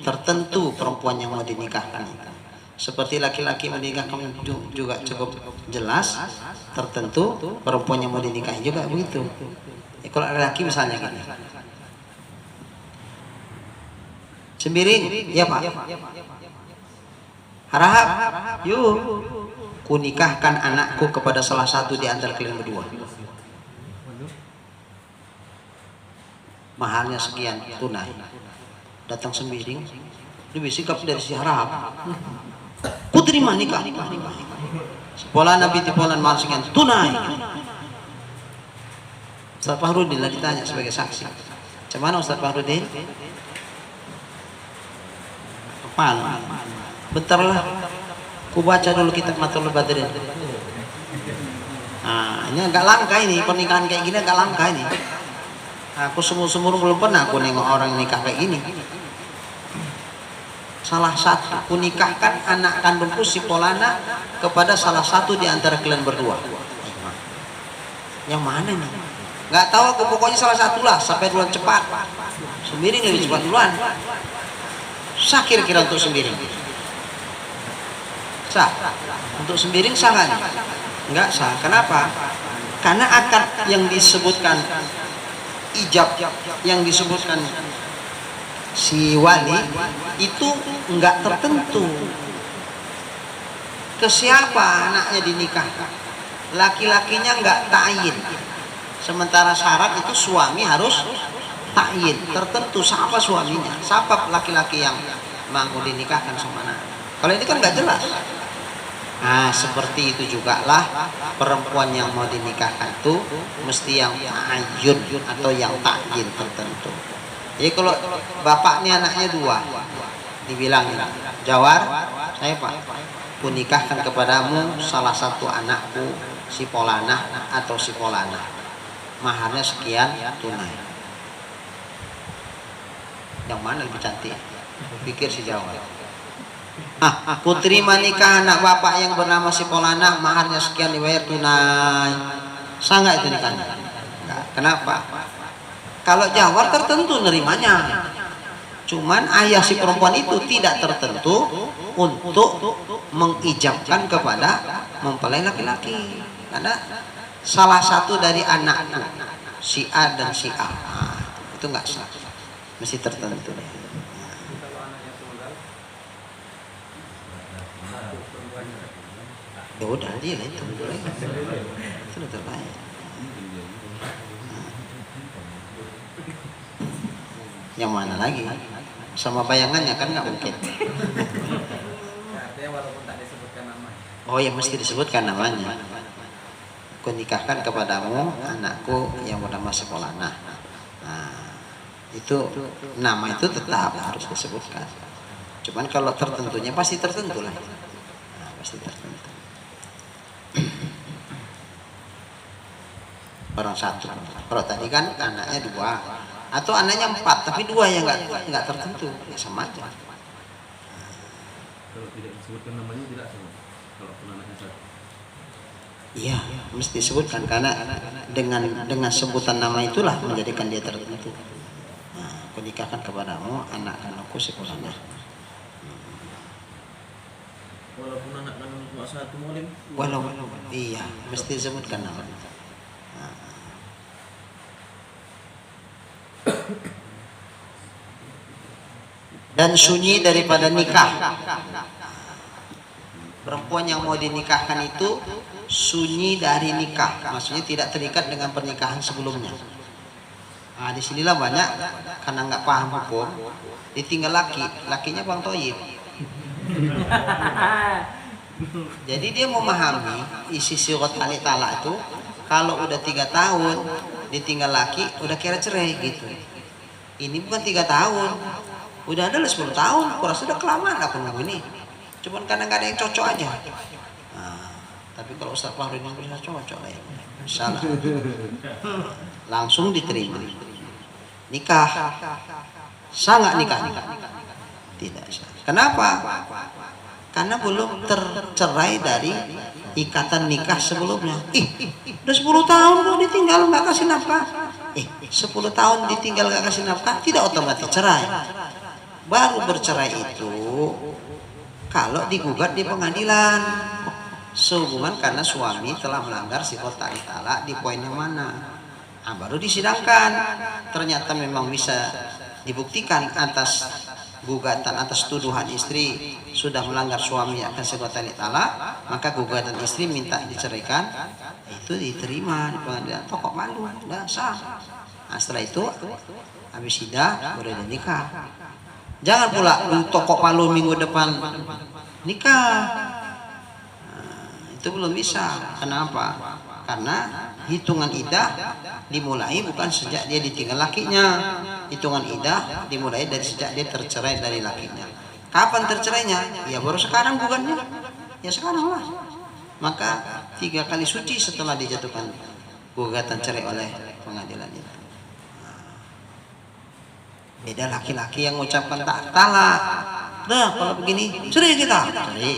tertentu perempuan yang mau dinikahkan. Seperti laki-laki menikahkan juga cukup jelas, tertentu perempuan yang mau dinikahi juga begitu. Kalau laki misalnya gini, sembiring, ya Pak. Harap, yuk, kunikahkan anakku kepada salah satu di antara kalian berdua. Mahalnya sekian tunai. Datang sembiring, lebih sikap dari si harap. Ku terima nikah. Sepola Nabi tipolan mahal sekian tunai. Ustaz Fahrudin lah ditanya sebagai saksi. Macam mana Ustaz Fahrudin? Apaan? Bentar lah. Ku baca dulu kitab Matlul Badrin. Nah, ini agak langka ini, pernikahan kayak gini agak langka ini. Aku semur belum pernah aku nengok orang nikah kayak gini. Salah satu, aku nikahkan anak kandungku si Polana kepada salah satu di antara kalian berdua. Yang mana nih? Nggak tahu aku, pokoknya salah satu lah, sampai duluan cepat. Sembiring lebih cepat duluan. Sah kira-kira untuk sembiring? Sah? Untuk sembiring sah kan? Nggak sah. Kenapa? Karena akad yang disebutkan ijab, yang disebutkan si wali itu nggak tertentu ke siapa anaknya dinikahkan. Laki-lakinya nggak ta'yin. Sementara syarat itu suami harus ta'yin, tertentu siapa suaminya, siapa laki-laki yang mau dinikahkan sama anak. Kalau ini kan nggak jelas. Nah, seperti itu juga lah perempuan yang mau dinikahkan itu mesti yang ta'ayyun atau yang ta'yin tertentu. Jadi kalau bapaknya anaknya dua, dibilang Jawar, saya Pak, ku nikahkan kepadamu salah satu anakku si Polana atau si Polana. Maharnya sekian tunai. Yang mana lebih cantik? Pikir si Jawar. Aku terima nikah anak bapak yang bernama si Polana, maharnya sekian dibayar tunai. Sangat itu nikahnya? Enggak. Kenapa? Kalau Jawar tertentu nerimanya. Cuman ayah si perempuan itu tidak tertentu untuk mengijabkan kepada mempelai laki-laki. Karena salah satu dari anakku si A dan si A, itu nggak sah, mesti tertentu. Ya udah dia lah itu terbaik. Yang mana lagi? Sama bayangannya kan nggak mungkin. Artinya walaupun tak disebutkan namanya. Oh ya mesti disebutkan namanya. Ku nikahkan kepadamu anakku yang bernama Sekolana. Nah, itu nama itu tetap harus disebutkan. Cuman kalau tertentunya pasti tertentu lah. Nah, pasti tertentu. Orang satu. Kalau tadi kan anaknya dua atau anaknya 4 tapi 2 yang nggak tertentu, ya sama aja. Kalau tidak disebutkan namanya tidak sama. Kalau pun anaknya satu. Iya, mesti disebutkan karena dengan sebutan nama itulah menjadikan dia tertentu. Nah, aku nikahkan kepadamu anak-anakku sekolahnya. Walaupun anak kandung cuma satu mulim. Iya, mesti disebutkan namanya. Nah. Dan sunyi daripada nikah. Perempuan yang mau dinikahkan itu sunyi dari nikah, maksudnya tidak terikat dengan pernikahan sebelumnya. Nah, disinilah banyak karena nggak paham hukum, ditinggal lakinya Bang Toyib. Jadi dia memahami isi surat talak itu, kalau udah 3 tahun ditinggal laki udah kira cerai gitu. Ini bukan 3 tahun, udah ada 10 tahun. Aku rasa udah kelamaan aku nunggu ini. Cuman karena nggak ada yang cocok aja. Nah, tapi kalau Ustaz Fahri yang bisa cocok lah ya. Salah. Langsung diterima. Nikah. Sangat nikah. Tidak sah. Kenapa? Karena belum tercerai dari ikatan nikah sebelumnya. Udah 10 tahun kok ditinggal nggak kasih nafkah. 10 tahun ditinggal nggak kasih nafkah tidak otomatis cerai. Baru bercerai itu kalau digugat di pengadilan sehubungan karena suami telah melanggar sifat talak di poin yang mana. Nah, baru disidangkan. Ternyata memang bisa dibuktikan atas gugatan, atas tuduhan istri sudah melanggar suami akan sifat talak, maka gugatan istri minta diceraikan itu diterima di pengadilan. Pokok malu, udah sah. Nah, setelah itu habis sidang boleh nikah. Jangan pula tokok palu minggu depan nikah. Nah, itu belum bisa. Kenapa? Karena hitungan iddah dimulai bukan sejak dia ditinggal lakinya. Hitungan iddah dimulai dari sejak dia tercerai dari lakinya. Kapan tercerainya? Ya baru sekarang bukannya? Ya sekarang lah. Maka 3 kali suci setelah dijatuhkan gugatan cerai oleh pengadilan itu. Beda laki-laki yang mengucapkan tak talak. Dah kalau begini cerai kita. Cerai.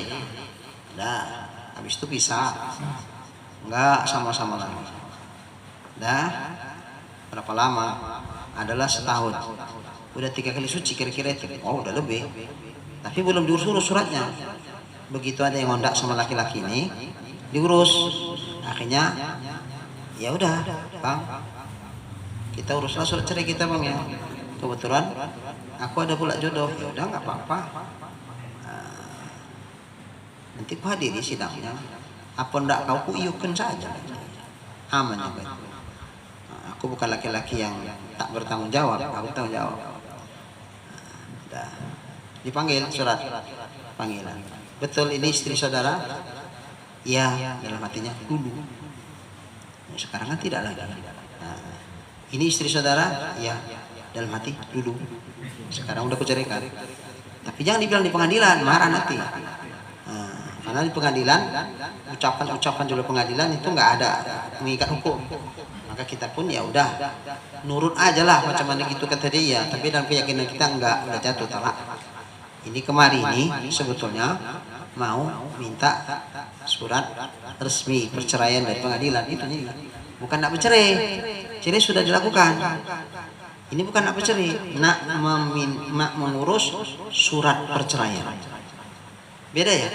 Dah. Habis itu pisah. Enggak sama-sama lagi. Dah. Berapa lama? Adalah setahun. Udah 3 kali suci kira-kira itu. Oh udah lebih. Tapi belum diurus suratnya. Begitu ada yang ngondak sama laki-laki ini, diurus. Akhirnya ya udah, Bang. Kita uruslah surat cerai kita, Bang ya. Kebetulan aku ada pula jodoh. Ya udah nggak apa-apa. Nanti ku hadiri sidangnya. Apa ndak kau ku iyukan saja. Aman juga. Aku bukan laki-laki yang tak bertanggung jawab. Aku bertanggung jawab. Dah. Dipanggil surat panggilan. Betul ini istri saudara? Ya, dalam hatinya dulu. Sekarang kan tidak lagi. Nah, ini istri saudara? Ya, dalam hati dulu. Sekarang udah kuceraikan. Tapi jangan dibilang di pengadilan, marah nanti. Nah, karena di pengadilan ucapan-ucapan dulu pengadilan itu nggak ada mengikat hukum. Maka kita pun ya udah nurut aja lah macam mana gitu kata dia. Tapi dalam keyakinan kita enggak, udah jatuh talak. Ini kemari ini sebetulnya mau minta surat resmi perceraian dari pengadilan itu nih. Bukan nak bercerai. Cerai sudah dilakukan. Ini bukan nak bercerai, nak mengurus surat perceraian. Beda ya?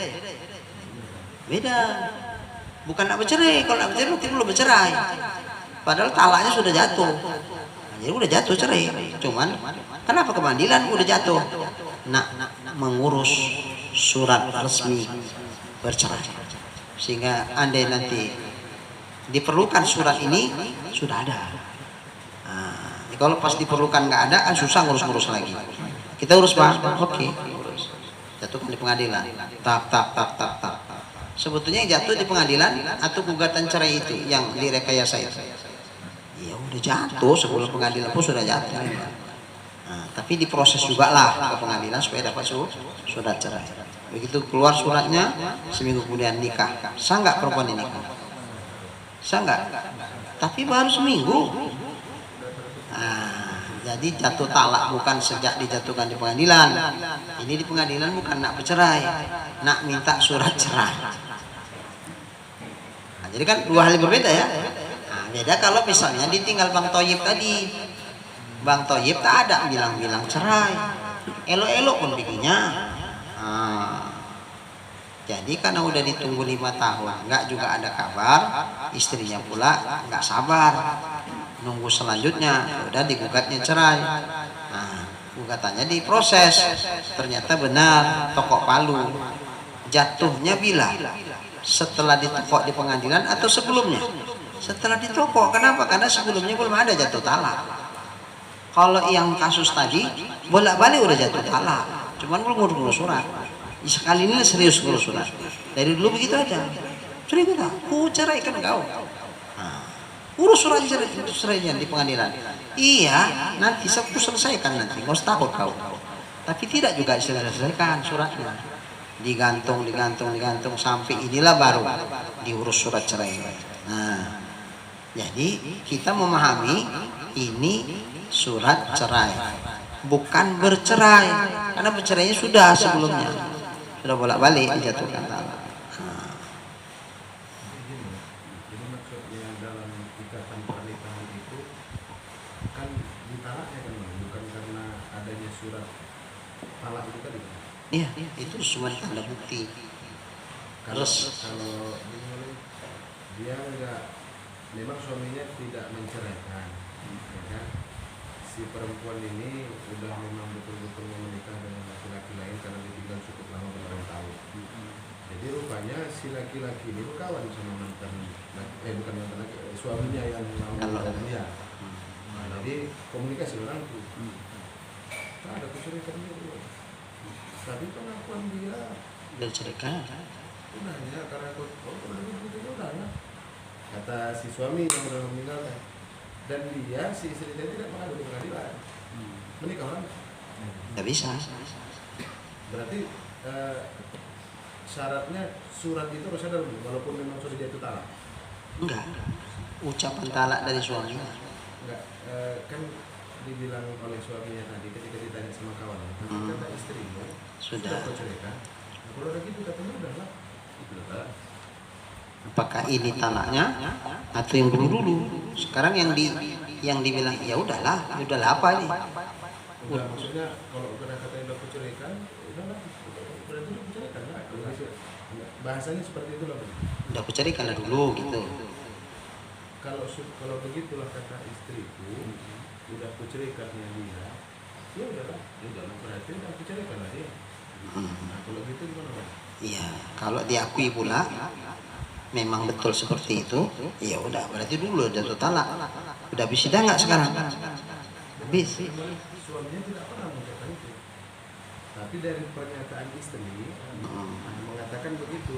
Beda. Bukan nak bercerai. Kalau nak bercerai berarti belum bercerai. Padahal talaknya sudah jatuh. Nah, jadi udah jatuh cerai. Cuman kenapa ke pengadilan udah jatuh? Nak mengurus surat resmi bercerai. Sehingga andai nanti diperlukan surat ini sudah ada. Nah, kalau pas diperlukan nggak ada kan susah ngurus-ngurus lagi. Kita urus Bang, oke. Jatuhkan di pengadilan. Tak. Sebetulnya yang jatuh di pengadilan atau gugatan cerai itu yang direkayasa itu. Ya udah jatuh sebelum pengadilan pun sudah jatuh. Nah, tapi diproses juga lah ke pengadilan supaya dapat surat cerai. Begitu keluar suratnya, seminggu kemudian nikah. Sah nggak perempuan ini nikah? Sah nggak? Tapi baru seminggu. Nah, jadi jatuh talak bukan sejak dijatuhkan di pengadilan. Ini di pengadilan bukan nak bercerai, nak minta surat cerai. Nah, jadi kan 2 hal yang berbeda ya. Nah, beda kalau misalnya ditinggal Bang Toyib tadi. Bang Toyib tak ada bilang-bilang cerai, elok-elok pun bikinnya. Nah, jadi karena udah ditunggu 5 tahun, nggak juga ada kabar, istrinya pula nggak sabar, nunggu selanjutnya, udah digugatnya cerai. Nah, gugatannya diproses, ternyata benar tokok palu. Jatuhnya bila setelah ditokok di pengadilan atau sebelumnya? Setelah ditokok. Kenapa? Karena sebelumnya belum ada jatuh talak. Kalau yang kasus tadi bolak-balik udah jatuh talak, cuman belum ngurus surat. Sekali ini serius ngurus surat. Dari dulu begitu aja. Cerai kita, ku ceraikan kau. Nah, Urus surat cerainya di pengadilan. Iya, nanti aku selesaikan nanti. Nggak usah takut kau. Tapi tidak juga diselesaikan suratnya. Digantung sampai inilah baru diurus surat cerai. Nah, jadi kita memahami ini surat cerai, bukan bercerai. Karena bercerainya sudah sebelumnya, sudah bolak-balik dijatuhkan talak. Jadi maksudnya dalam ikatan pernikahan itu kan ditalaknya kan Bang, bukan karena adanya surat talak itu tadi kan? Iya, itu cuma tanda bukti. Kalau Terus dia enggak, memang suaminya tidak menceraikan, ya kan? Si perempuan ini udah memang betul-betul mau menikah dengan laki-laki lain karena ditinggal cukup lama bertahun-tahun. Jadi rupanya si laki-laki ini berkawan sama mantan, bukan mantan laki, suaminya yang lama dengan dia. Nah, jadi komunikasi orang tuh, tak ada kecurigaan dia. Tapi pengakuan dia dan ceraikan. udah ya, karena aku udah begitu udah lah, kata si suami yang udah meninggalkan. Dan dia, si istri dia tidak mengadu di pengadilan, menikah orang. Nggak bisa. Berarti syaratnya surat itu harus ada dulu, walaupun memang sudah jatuh talak. Enggak. Ucapan talak dari suami. Enggak, kan dibilang oleh suaminya tadi ketika ditanya sama kawan, tapi kata istrinya Sudah. kau ceraikan. Nah, kalau udah gitu katanya udah lah. Apakah ini talaknya atau yang dulu? Sekarang yang dibilang ya udahlah apa ini? Udah, maksudnya kalau kena katanya udah kuceraikan, udah lah, berarti udah kuceraikan lah. Bahasanya seperti itu lah. Udah aku carikan dulu gitu. Kalau begitulah kata istriku, udah kuceraikan dia, ya udahlah, berarti udah kuceraikan lah dia. Nah kalau gitu gimana Bang? Iya, kalau diakui pula memang betul seperti itu, ya udah berarti dulu jatuh talak. Udah habis sidang nggak sekarang? Habis. Suaminya tidak pernah mengucapkan itu, tapi dari pernyataan istri mengatakan begitu.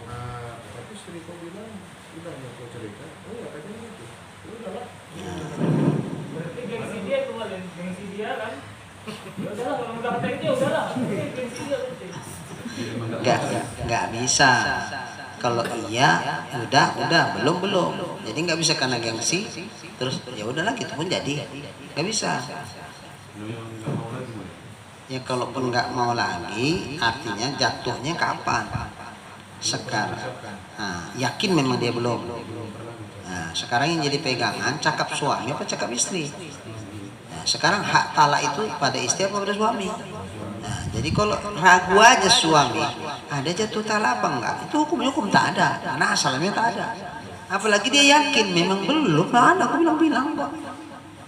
Tapi istri kau bilang udah mau kau cerita, oh ya katanya gitu, ya udahlah. Berarti gengsi dia tuh, gengsi dia kan. Ya udahlah, kalau udah kata itu ya udahlah. Gengsi dia berarti. Nggak bisa. Kalau iya udah belum. Jadi nggak bisa karena gengsi terus ya udahlah gitu pun jadi nggak bisa. Ya kalaupun nggak mau lagi artinya jatuhnya kapan? Sekarang. Nah, yakin memang dia belum. Nah, sekarang yang jadi pegangan cakap suami apa cakap istri. Nah, sekarang hak talak itu pada istri apa pada suami. Nah, jadi kalau ragu aja suami, ada jatuh talak apa enggak? Itu hukum tak ada, karena asalnya tak ada. Apalagi dia yakin memang belum, nah ada aku bilang kok.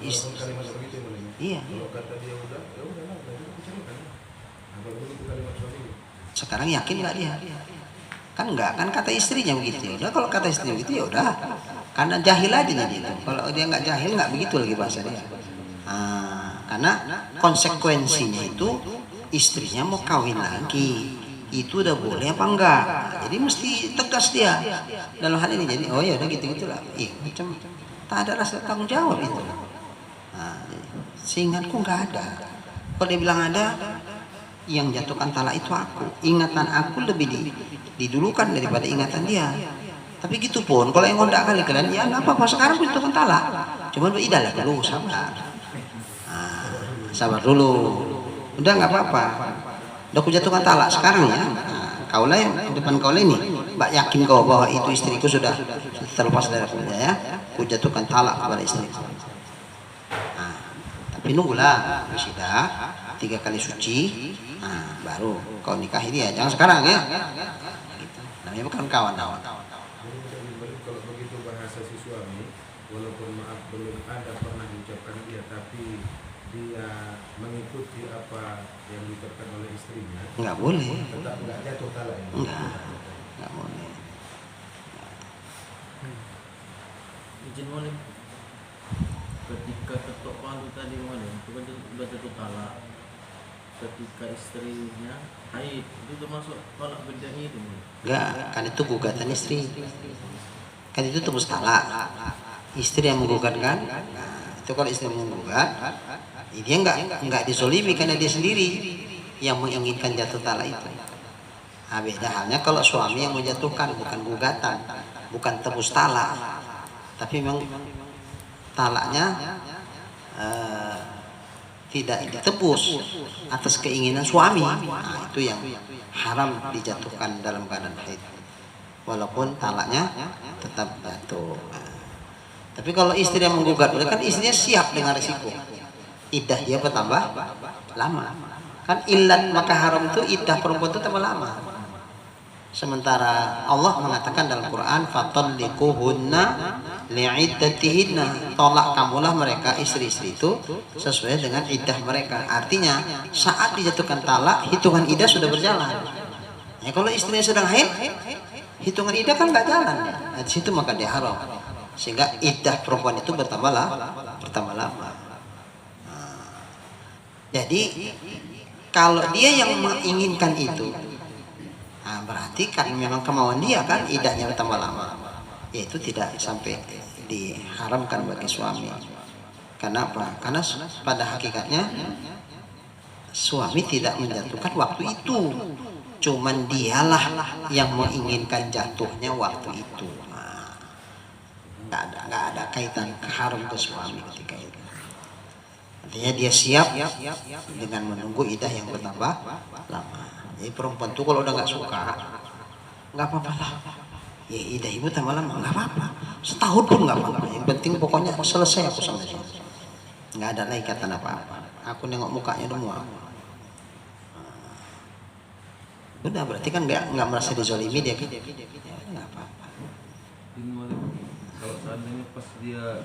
Kalimat begitu boleh. Iya. Kalau kata dia udah, ya udahlah, berarti aku ceraikan. Apa begitu kalimat suami? Sekarang yakin nggak dia? Kan enggak, kan kata istrinya begitu. Udah kalau kata istrinya begitu ya udah. Karena jahil aja gitu. Kalau dia nggak jahil nggak begitu lagi bahasa dia. Karena konsekuensinya itu istrinya mau kawin lagi itu udah boleh apa enggak, jadi mesti tegas dia dalam hal ini. Jadi oh ya udah gitu-gitulah, macam tak ada rasa tanggung jawab itu. Seingatku nggak ada. Kalau dia bilang ada, yang jatuhkan talak itu aku, ingatan aku lebih didulukan daripada ingatan dia. Tapi gitu pun kalau yang ngondak kali kalian ya nggak apa-apa, sekarang aku jatuhkan talak, cuman idah lah dulu, sabar dulu. Udah nggak apa-apa, udah aku jatuhkan talak sekarang ya. Kau lah yang depan kau ini, mbak yakin kau bahwa itu istriku sudah terlepas dari aku ya. Aku jatuhkan talak kepada istriku. Tapi nunggulah sudah 3 kali suci, baru kau nikahi dia. Jangan sekarang ya. Gitu. Namanya bukan kawan-kawan. Kalau begitu bahasa si suami, walaupun maaf belum ada pernah diucapkan dia, tapi dia mengikuti apa yang diucapkan oleh istrinya, Nggak boleh. tetap nggak jatuh talak ya? Nggak boleh. Izin Molim, ketika ketok palu tadi Molim, itu kan sudah jatuh talak. Ketika istrinya haid, itu termasuk talak bedanya itu Molim? Enggak, kan itu gugatan istri. Kan itu tebus talak. Istri yang menggugat kan? Nah, itu kalau istri menggugat, dia nggak dizolimi karena dia sendiri yang menginginkan jatuh talak itu. Nah, beda halnya kalau suami yang menjatuhkan, bukan gugatan, bukan tebus talak, tapi memang talaknya tidak ditebus atas keinginan suami. Nah, itu yang haram dijatuhkan dalam keadaan haid, walaupun talaknya tetap jatuh. Tapi kalau istri yang menggugat, kan istrinya siap dengan risiko. Iddah dia bertambah lama. Kan ilat maka haram itu iddah perempuan itu tambah lama. Sementara Allah mengatakan dalam Quran, fatalliquhunna li'iddatihinna, tolak kamulah mereka istri-istri itu sesuai dengan iddah mereka. Artinya saat dijatuhkan talak, hitungan iddah sudah berjalan. Ya, kalau istrinya sedang haid, hitungan iddah kan nggak jalan. Nah, di situ maka dia haram. Sehingga iddah perempuan itu bertambah lama. Jadi kalau dia yang menginginkan itu, nah berarti kan memang kemauan dia kan iddahnya bertambah lama. Yaitu tidak sampai diharamkan bagi suami. Kenapa? Karena pada hakikatnya suami tidak menjatuhkan waktu itu. Cuman dialah yang menginginkan jatuhnya waktu itu. Nggak ada kaitan haram ke suami ketika itu. Artinya dia siap dengan menunggu iddah yang bertambah lama. Jadi perempuan tuh kalau udah nggak suka, nggak apa-apa lah. Ya iddah ibu tambah lama, nggak apa-apa. Setahun pun nggak apa-apa. Yang penting pokoknya selesai aku sama dia. Nggak ada lagi kata apa-apa. Aku nengok mukanya udah muak. Udah berarti kan nggak merasa dizolimi dia. Nggak apa-apa. Kalau seandainya pas dia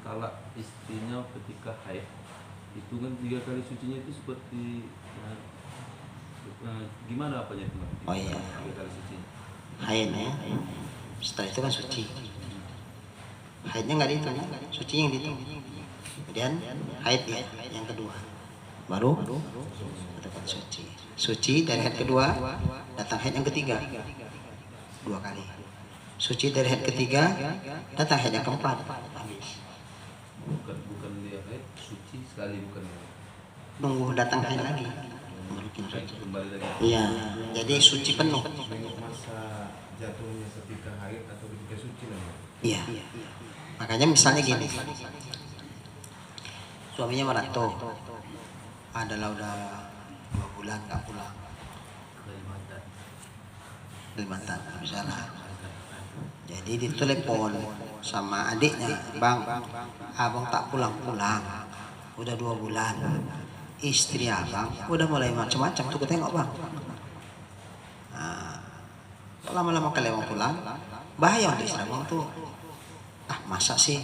talak istrinya ketika haid, itu kan 3 kali sucinya itu seperti gimana apanya itu? Oh iya. 3 kali suci. Haid ya. Setelah itu kan suci. Haidnya nggak dihitung, suci yang dihitung. Kemudian haid ya, yang kedua. Baru katakan suci. Suci dari haid kedua, datang haid yang ketiga. 2 kali. Suci dari haid ketiga, datang haid yang keempat. Bukan dia haid, suci sekali bukan. Nunggu datang haid lagi. Kembali lagi. Iya, jadi suci penuh. Masa jatuhnya ketika haid atau ketika suci namanya? Iya. Makanya misalnya gini, suaminya merantau, adalah udah 2 bulan nggak pulang, Kalimantan misalnya. Jadi ditelepon sama adiknya, bang, abang tak pulang-pulang, udah 2 bulan. Istri abang udah mulai macam-macam tuh, tengok bang. Nah, lama-lama kali abang pulang, bahaya untuk istri abang tuh. Ah masa sih?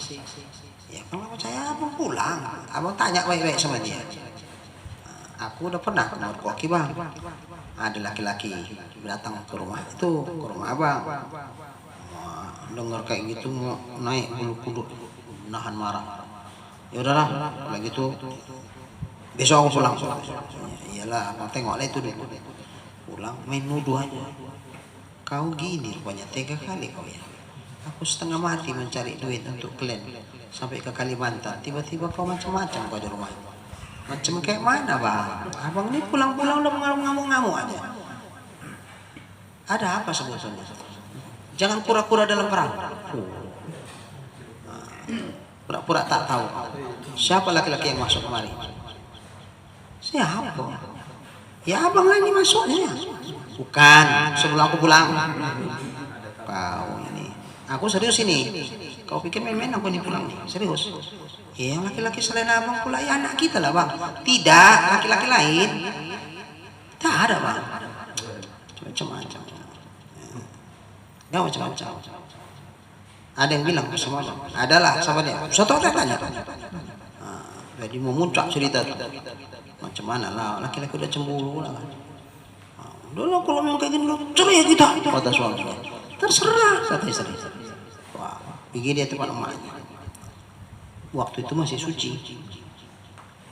Ya kalau percaya abang pulang, abang tanya baik-baik sama dia. Aku udah pernah merkoki bang, ada laki-laki datang ke rumah itu, ke rumah abang. Dengar kayak gitu naik bulu kuduk, nahan marah. Ya udahlah, kalau gitu besok aku pulang. Iyalah, abang tengoklah itu dulu. Pulang main nuduh aja. Kau gini rupanya, 3 kali kau ya. Aku setengah mati mencari duit untuk kalian sampai ke Kalimantan. Tiba-tiba kau macam-macam kau di rumah. Macam kayak mana bang? Abang ini pulang-pulang udah ngamuk-ngamuk aja. Ada apa sebetulnya? Jangan pura-pura dalam perang. Pura-pura tak tahu. Siapa laki-laki yang masuk kemari? Siapa? Ya abang ini masuknya. Bukan, sebelum aku pulang. Kau ini. Aku serius ini. Kau pikir main-main aku ini pulang nih? Serius. Ya, yang laki-laki selain abang pula ya anak kita lah bang. Tidak, laki-laki lain. Tak ada bang. Macam-macam. Nggak macam-macam. Ada yang bilang sama bang. Adalah sama dia. Satu orang tanya. Jadi memuncak cerita tuh. Macam mana lah, laki-laki udah cemburu lah. Udah lah kalau memang kayak gini, cerai kita. Kata suami. Terserah, kata istri. Wah, pergi dia tempat emaknya. Waktu itu masih suci.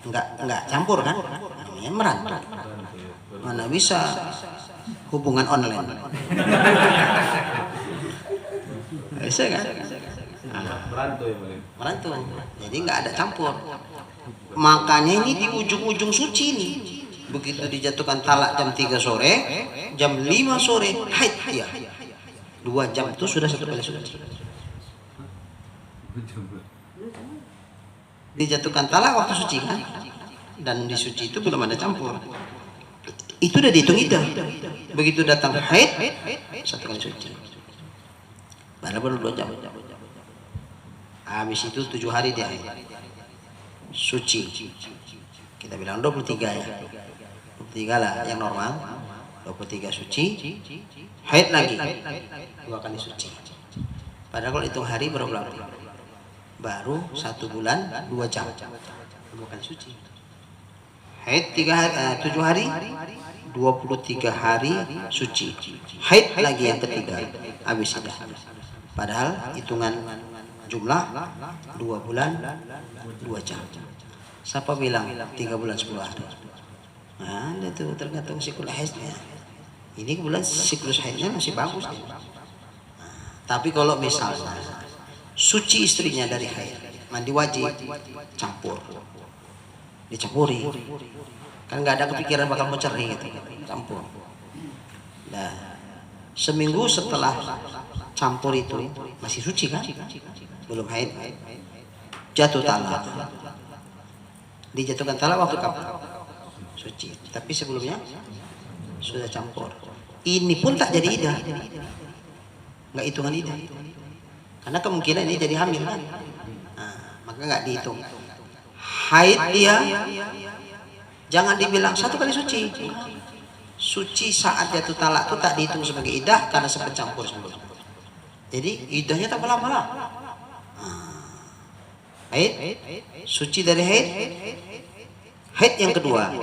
Enggak campur kan? Namanya merantau. Mana bisa hubungan online. Bisa kan? Merantau ya boleh. merantau, jadi nggak ada campur. Makanya ini di ujung-ujung suci nih, begitu dijatuhkan talak jam 3 sore, jam 5 sore haid dia, 2 jam itu sudah 1 kali suci. Dijatuhkan talak waktu suci kan, dan di suci itu belum ada campur, itu udah dihitung iddah. Begitu datang haid 1 kali suci, baru 2 jam. Habis itu 7 hari dia haid suci, kita bilang 23 ya, 23 lah yang normal, 23 suci, haid lagi 2 kali suci. Padahal kalau hitung hari berapa? Baru 1 bulan 2 jam, 2 kali suci. Haid 7 hari, 23 hari suci, haid lagi yang ketiga, habis itu. Padahal hitungan jumlah 2 bulan 2 jam. Siapa bilang 3 bulan 10 hari? Nah, itu tergantung siklus haidnya. Ini kebetulan siklus haidnya masih bagus. Tapi kalau misalnya suci istrinya dari haid, mandi wajib, campur, dicampuri, kan nggak ada kepikiran bakal mau cerai gitu, campur. Nah, seminggu setelah campur itu masih suci kan, belum haid, jatuh talak. Dijatuhkan talak waktu kapan? Suci. Tapi sebelumnya sudah campur. Ini pun tak jadi iddah, nggak hitungan iddah, karena kemungkinan ini jadi hamil kan. Nah, maka nggak dihitung. Haid dia jangan dibilang 1 kali suci. Suci saat jatuh talak itu tak dihitung sebagai iddah karena sempat campur sebelumnya. Jadi iddahnya tak lama-lama. Haid, suci dari haid, haid yang kedua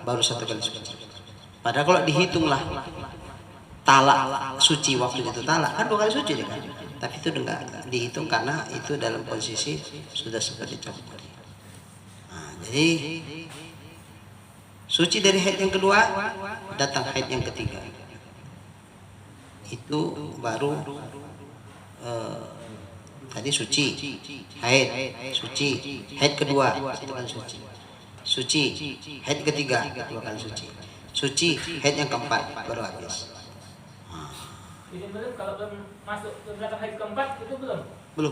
baru 1 kali suci. Padahal kalau dihitunglah talak suci waktu jatuh talak kan 2 kali suci dia kan. Tapi itu enggak dihitung karena itu dalam posisi sudah seperti campur. Nah, jadi suci dari haid yang kedua, datang haid yang ketiga, itu baru tadi suci, haid, suci, haid kedua, 1 kali suci, suci, haid ketiga, 2 kali suci, suci, haid yang keempat baru habis. Izin belum kalau belum masuk belakang haid keempat itu belum? Belum,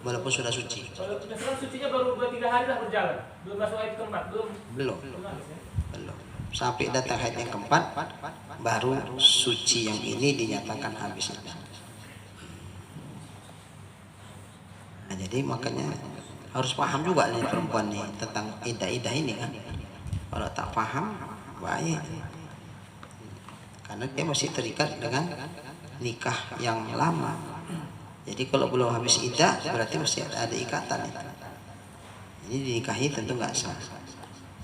walaupun sudah suci. Kalau misalkan sucinya baru 2-3 hari lah berjalan, belum masuk haid keempat, belum. Belum. Habis ya? Belum. Sampai datang haid yang keempat, baru suci yang ini dinyatakan habis. Nah, jadi makanya harus paham juga nih perempuan nih tentang iddah-iddah ini kan. Kalau tak paham, bahaya. Karena dia masih terikat dengan nikah yang lama. Jadi kalau belum habis iddah berarti masih ada ikatan. Ini dinikahi tentu nggak sah.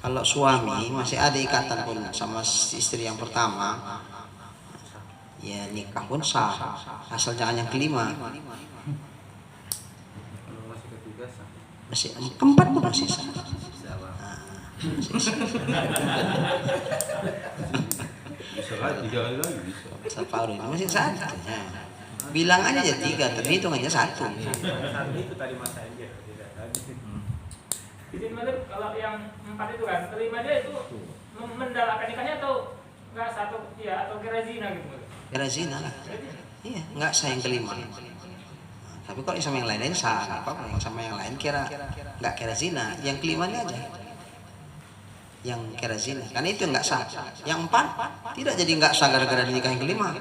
Kalau suami masih ada ikatan pun sama istri yang pertama, ya nikah pun sah, asal jangan yang kelima. Masih keempat pun masih sah. Bisa kan 3 hari lagi bisa. Separuh ini masih satu. Bilang aja 3, tapi hitungannya 1. Itu tadi Mas Anjir. Izin Malik, kalau yang 4 itu kan, kelima dia itu mendalakan nikahnya atau nggak satu, ya atau kira zina gitu? Kira zina lah. Iya, nggak sah yang kelima. Tapi kalau sama yang lain sah, nggak apa-apa. Yang sama yang lain kira nggak kira zina, yang kelimanya aja yang kira zina, karena itu nggak sah. Yang 4 tidak jadi nggak sah gara-gara nikah yang kelima.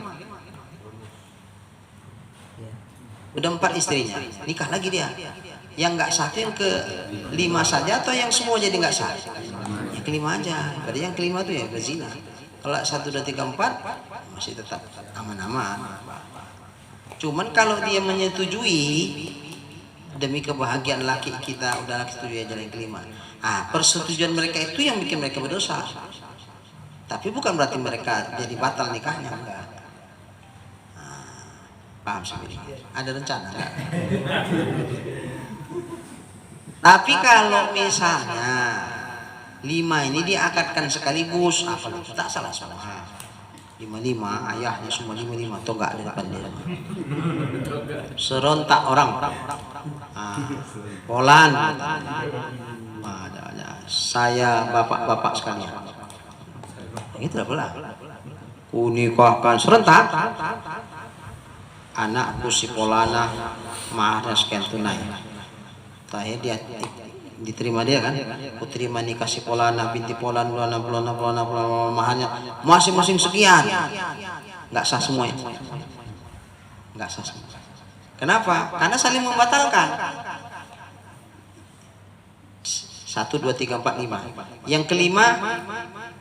Udah 4 istrinya, nikah lagi dia. Yang nggak sah yang ke-5 saja atau yang semua jadi nggak sah? Yang kelima aja. Berarti yang kelima itu ya berzina. Kalau 1, 2, 3, 4 masih tetap aman-aman. Cuman kalau dia menyetujui demi kebahagiaan laki kita, udah setuju aja yang kelima. Persetujuan mereka itu yang bikin mereka berdosa. Tapi bukan berarti mereka jadi batal nikahnya, enggak. Paham sendiri. Ada rencana enggak? Tapi kalau misalnya 5 ini diakadkan sekaligus, apa itu tak salah semua. 55, ayahnya semua 55, tonggak di depan dia. Serentak orang. Polan. Saya bapak-bapak sekalian. Itu pula. Kunikahkan serentak. Anakku si Polana maharnya sekian tunai. Terakhir dia diterima dia kan, ku terima nikah si Polana binti Polan, Polana maharnya masing-masing sekian, nggak sah semua itu, nggak sah semua. Kenapa? Karena saling membatalkan. 1, 2, 3, 4, 5. Yang kelima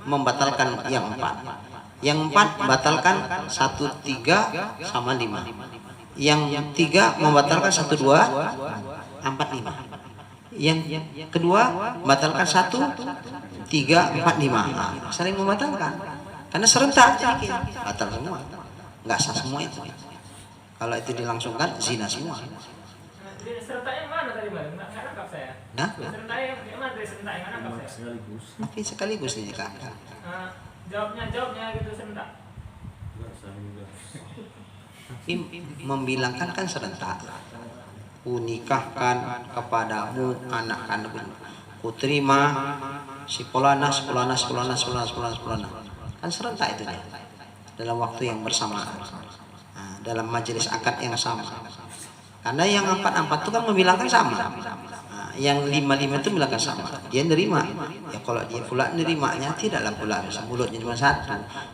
membatalkan yang 4. Yang 4 batalkan 1, 3 sama 5. Yang 3 membatalkan 1, 2, 4, 5. Yang kedua batalkan 1, 3, 4, 5. Saling membatalkan karena serentak, batal semua, nggak sah semua itu. Kalau itu dilangsungkan zina semua. Serentak yang mana tadi bang? Nggak nangkap saya. Nah, Serentak yang mana dari serentak yang nangkap saya? sekaligus. tapi sekaligus ini kak. Jawabnya gitu serentak. Enggak sah juga. Tapi membilangkan kan serentak. Kunikahkan kepadamu anak kandungmu. Ku terima si Polana. Kan serentak itu dia. Dalam waktu yang bersamaan. Nah, dalam majelis akad yang sama. Karena yang 4 itu kan membilangkan sama. Nah, yang 5 itu membilangkan sama. Dia nerima. Ya kalau dia pula nerimanya tidaklah pula bisa mulutnya cuma 1.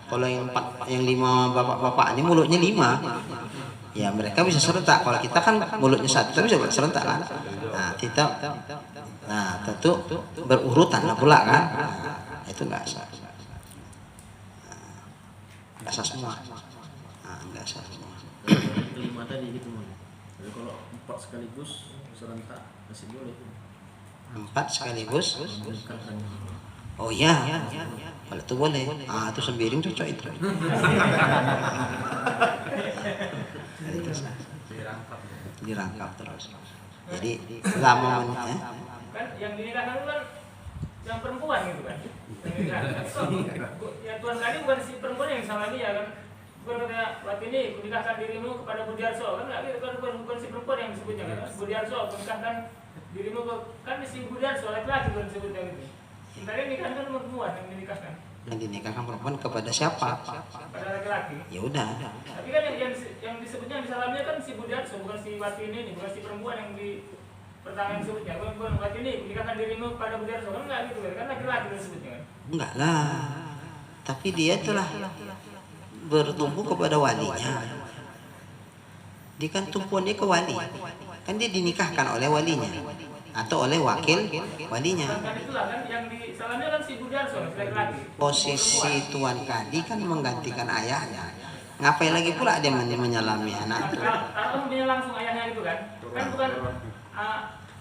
Kalau yang 4, yang 5 bapak-bapak ini mulutnya 5. Ya mereka bisa serentak. Kalau kita kan mulutnya 1, tapi bisa serentak kan. Nah tentu berurutan lah pula kan. Nah, itu nggak sah. Nggak sah semua. Nah, nggak sah semua. Yang kelima tadi gitu Bang. Jadi kalau 4 sekaligus serentak masih boleh. 4 sekaligus. Menikahkan. Oh iya. Kalau itu boleh. Itu sembiring cocok itu. Dirangkap terus. Jadi lama Kan yang dinikahkan kan yang perempuan gitu kan. Ya Tuhan tadi bukan si perempuan yang salah dia kan. Bukan kata waktu ini kunikahkan dirimu kepada Budiarso kan nggak gitu kan, bukan si perempuan yang disebutnya kan. Budiarso kunikahkan dirimu kan si Budiarso laki-laki kan disebutnya gitu. Sebenarnya nikah kan perempuan yang dinikahkan. yang dinikahkan perempuan kepada siapa? Pada laki-laki. Ya udah. Tapi kan yang disebutnya yang disalamnya kan si Budiarso, bukan si Wati ini, bukan si perempuan yang di pertanyaan disebutnya. Bukan Wati ini nikahkan dirimu pada Budiarso kan nggak gitu kan laki-laki disebutnya kan. Enggak lah. Tapi dia telah bertumpu kepada walinya. Dia kan tumpuannya ke wali. Kan dia dinikahkan oleh walinya atau oleh wakil walinya. Kan itulah kan yang disalamnya kan si Budiarso laki-laki. Posisi tuan kadi kan menggantikan ayahnya. Ngapain lagi pula dia menyalami anak itu? Kalau dia langsung ayahnya gitu kan. Kan bukan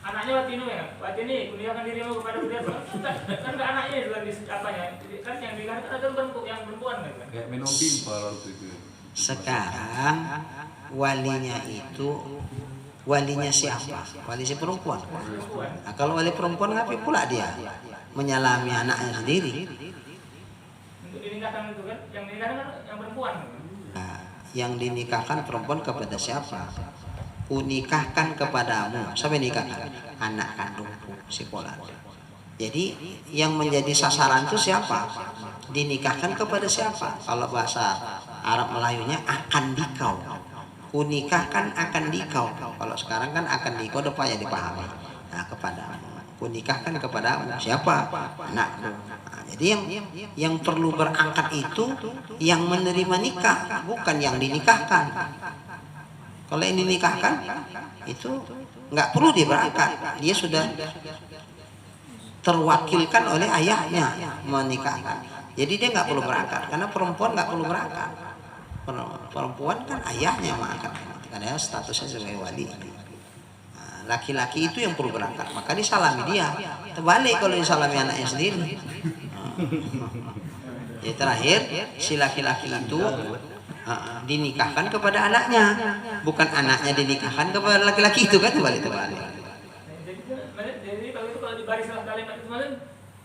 anaknya Watinu ya. Watini kunikahkan dirimu kepada Budiarso. Kan enggak anaknya juga di apanya. Kan yang dinikahkan kan yang perempuan kan. Kayak minum pimpal waktu itu. Sekarang walinya itu walinya siapa? Wali si perempuan. Nah, kalau wali perempuan ngapain pula dia menyalami anaknya sendiri? Untuk dinikahkan itu kan, yang dinikahkan kan yang perempuan. Nah, yang dinikahkan perempuan kepada siapa? Kunikahkan kepadamu. Siapa yang nikahkan? Anak kandungku si Polan. Jadi yang menjadi sasaran itu siapa? Dinikahkan kepada siapa? Kalau bahasa Arab Melayunya akan dikau. Kunikahkan akan dikau. Kalau sekarang kan akan dikau udah payah dipahami. Nah, kepadamu. Kunikahkan kepadamu siapa? Anakku. Nah, jadi yang perlu berangkat itu yang menerima nikah, bukan yang dinikahkan. Kalau yang dinikahkan itu nggak perlu dia berangkat. Dia sudah terwakilkan oleh ayahnya menikahkan. Jadi dia nggak perlu berangkat karena perempuan nggak perlu berangkat. Perempuan kan ayahnya mengangkat karena statusnya sebagai wali. Nah, laki-laki itu yang perlu berangkat, maka disalami dia. Terbalik kalau disalami anaknya sendiri. Jadi terakhir si laki-laki itu dinikahkan kepada anaknya, bukan anaknya dinikahkan kepada laki-laki itu kan terbalik. Jadi kalau di barisan kalimat itu kemarin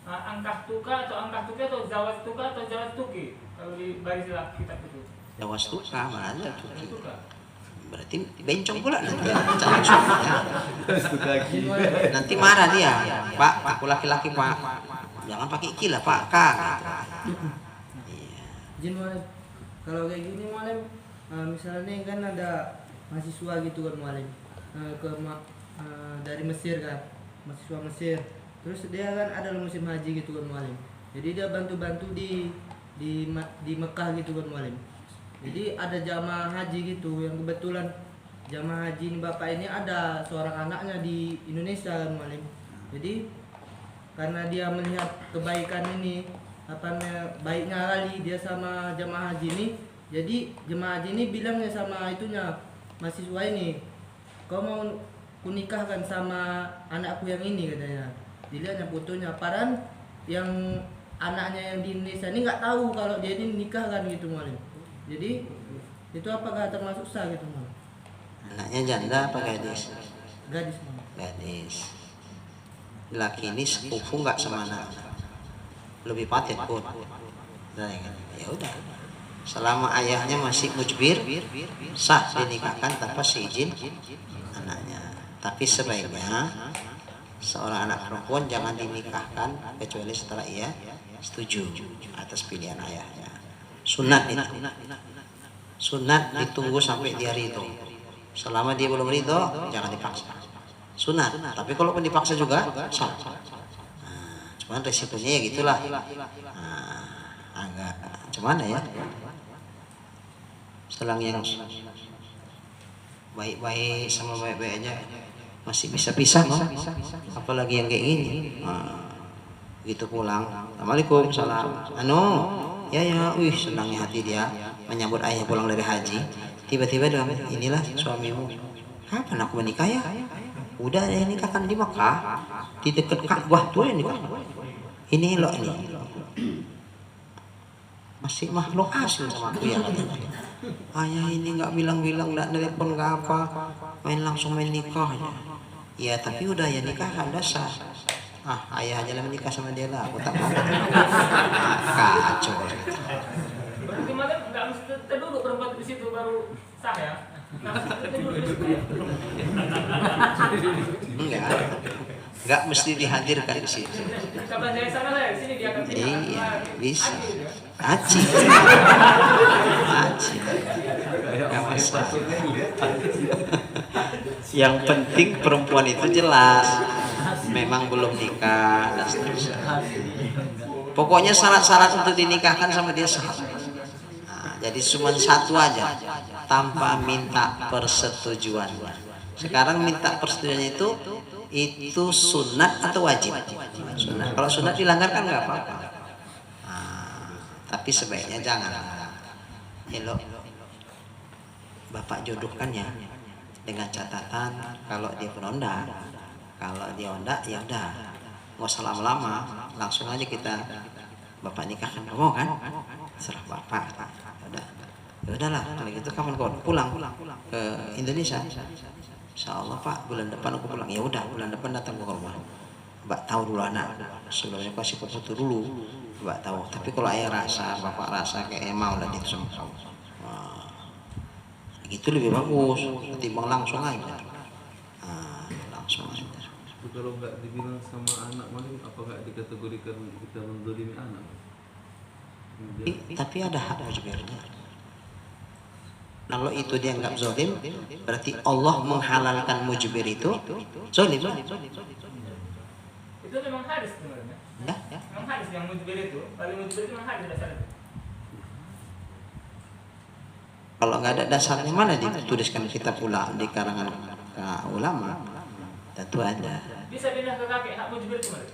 angkah tuka atau zawat tuka atau zawat tuki. Kalau di baris kitab itu. Ya wastuka mana ada tuh. Itu kan. Berarti bencong pula nanti cari suaminya. Nanti marah dia. Pak, aku laki-laki Pak. Jangan pakai iki lah Pak. Kak. Iya. Izin Mualim, kalau kayak gini Mualim, misalnya kan ada mahasiswa gitu kan Mualim, dari Mesir kan, mahasiswa Mesir. Terus dia kan ada musim haji gitu kan Mualim. Jadi dia bantu-bantu di Mekah gitu kan Mualim. Jadi ada jamaah haji gitu yang kebetulan jamaah haji ini bapak ini ada seorang anaknya di Indonesia kan Mualim. Jadi karena dia melihat kebaikan ini baiknya kali dia sama jamaah haji ini, jadi jemaah haji ini bilangnya sama itunya mahasiswa ini, kau mau kunikahkan sama anakku yang ini katanya. Dilihatnya fotonya, padahal yang anaknya yang di Indonesia ini nggak tahu kalau dia ini nikahkan gitu Mualim. Jadi itu apakah termasuk sah gitu Mualim? Anaknya janda apa gadis? Gadis Mualim. Gadis. Laki ini sepupu nggak sama anak? Lebih paten pun. Ya udah. Selama ayahnya masih mujbir, sah dinikahkan tanpa seizin anaknya. Tapi sebaiknya seorang anak perempuan jangan dinikahkan kecuali setelah ia setuju atas pilihan ayahnya. Sunat itu. Sunat ditunggu sampai dia ridho. Selama dia belum ridho, jangan dipaksa. Sunat. Tapi kalau pun dipaksa juga sah. Nah, cuman resikonya ya gitulah. Nah, agak cuman ya. Selang yang baik-baik sama baik-baik aja masih bisa pisah, no? Apalagi yang kayak gini. Nah, gitu pulang. Assalamualaikum, salam. Ya, wih senangnya hati dia menyambut ayah pulang dari haji. Tiba-tiba dia bilang, inilah suamimu. Kapan aku menikah ya? Udah ya nikahkan di Makkah, di dekat Ka'bah tuh ya nikah. Ini loh ini. Masih makhluk asli sama aku ya katanya. Ayah ini nggak bilang-bilang, nggak telepon, nggak apa, langsung main nikah aja. Ya tapi udah ya nikah udah sah. Ayah aja lah menikah sama dia lah, aku tak mau. Kacau. Berarti malah nggak mesti dulu perempuan di situ baru sah ya? Enggak mesti dihadirkan di situ. Kapan saya sana lah, sini dia akan Iya, bisa. Aci. Enggak masalah. Yang penting perempuan itu jelas memang belum nikah dan seterusnya. Pokoknya syarat-syarat untuk dinikahkan sama dia sah. Jadi cuma satu aja, tanpa minta persetujuan. Sekarang minta persetujuan itu sunat atau wajib? Sunat. Kalau sunat dilanggar kan nggak apa-apa. Tapi sebaiknya jangan. Elok bapak jodohkan ya, dengan catatan kalau dia penonda, kalau dia onda ya udah, nggak usah lama-lama, langsung aja kita bapak nikahkan, kamu kan? Serah bapak. Ya udahlah kalau gitu kapan kau pulang ke Indonesia? Insyaallah Pak bulan depan aku pulang. Ya udah bulan depan datang ke rumah. Mbak tahu dulu anak. Sebelumnya kasih foto dulu. Mbak tahu. Tapi kalau ayah rasa, bapak rasa kayak mau lah gitu sama kamu. Gitu lebih bagus ketimbang langsung aja. Langsung aja. Tapi kalau nggak dibilang sama anak maling, apa nggak dikategorikan kita mendolimi anak? Tapi ada hak mujbirnya. Kalau itu dia nggak zalim, berarti Allah menghalalkan mujbir itu zalim. Itu memang hadis sebenarnya. Ya. Memang hadis yang mujbir itu, paling mujbir itu memang hadis dasarnya. Kalau nggak ada dasarnya mana dituliskan kitab ulama di karangan ulama? Tentu ada. Bisa pindah ke kakek, hak mujbir itu mana?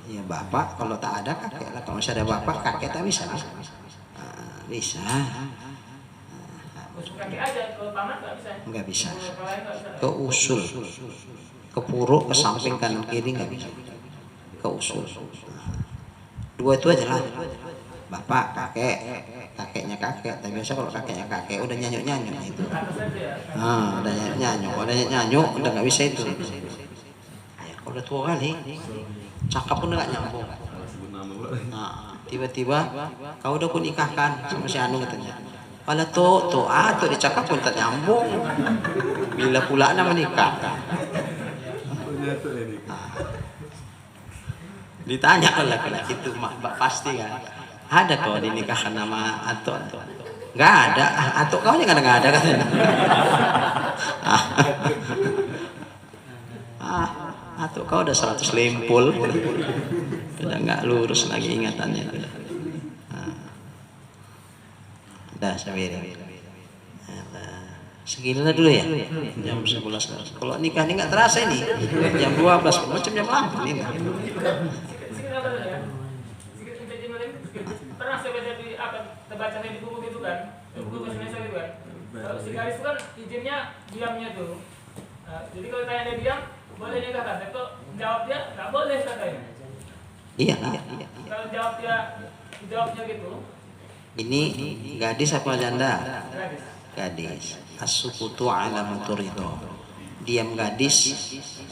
Ya bapak, kalau tak ada kakek lah. Kalau masih ada bapak, kakek tak bisa. Bisa. Kakek aja, kalau paman nggak bisa. Nggak bisa. Kalau lain nggak bisa. Ke usul, ke puruk, ke samping kanan kiri nggak bisa. Ke usul. Dua itu aja lah. Bapak, kakek, kakeknya kakek. Tapi biasa kalau kakeknya kakek udah nyanyuk itu. Atas aja ya. Udah nyanyuk, udah nggak bisa itu. udah tua kali, cakap pun nggak nyambung. Sebut nama pula. Nah, tiba-tiba kau udah ku nikahkan sama si Anu katanya. Wala tuh dicakap pun tak nyambung. Bila pula nama nikah. Ternyata ini. Ditanya oleh laki itu pasti kan. Ada kau dinikahkan nama Ato? Nggak ada. Ato kau yang nggak ada katanya. Ato kau udah 100 lempul. Udah nggak lurus lagi ingatannya. Udah Sabirin. Segini lah dulu ya. Jam 11. Kalau nikah ini nggak terasa ini. Jam 12 macam jam 8 ini. Pernah saya baca di terbacanya di buku gitu kan, buku bahasa Indonesia gitu kan. Kalau si garis itu kan izinnya diamnya tuh. Jadi kalau tanya dia diam, boleh nikahkan. Tapi kalau jawab dia nggak boleh katanya. Iya. Kalau jawabnya gitu. Ini gadis apa janda? Gratis. Gadis. As-sukutu ala maturido. Diam gadis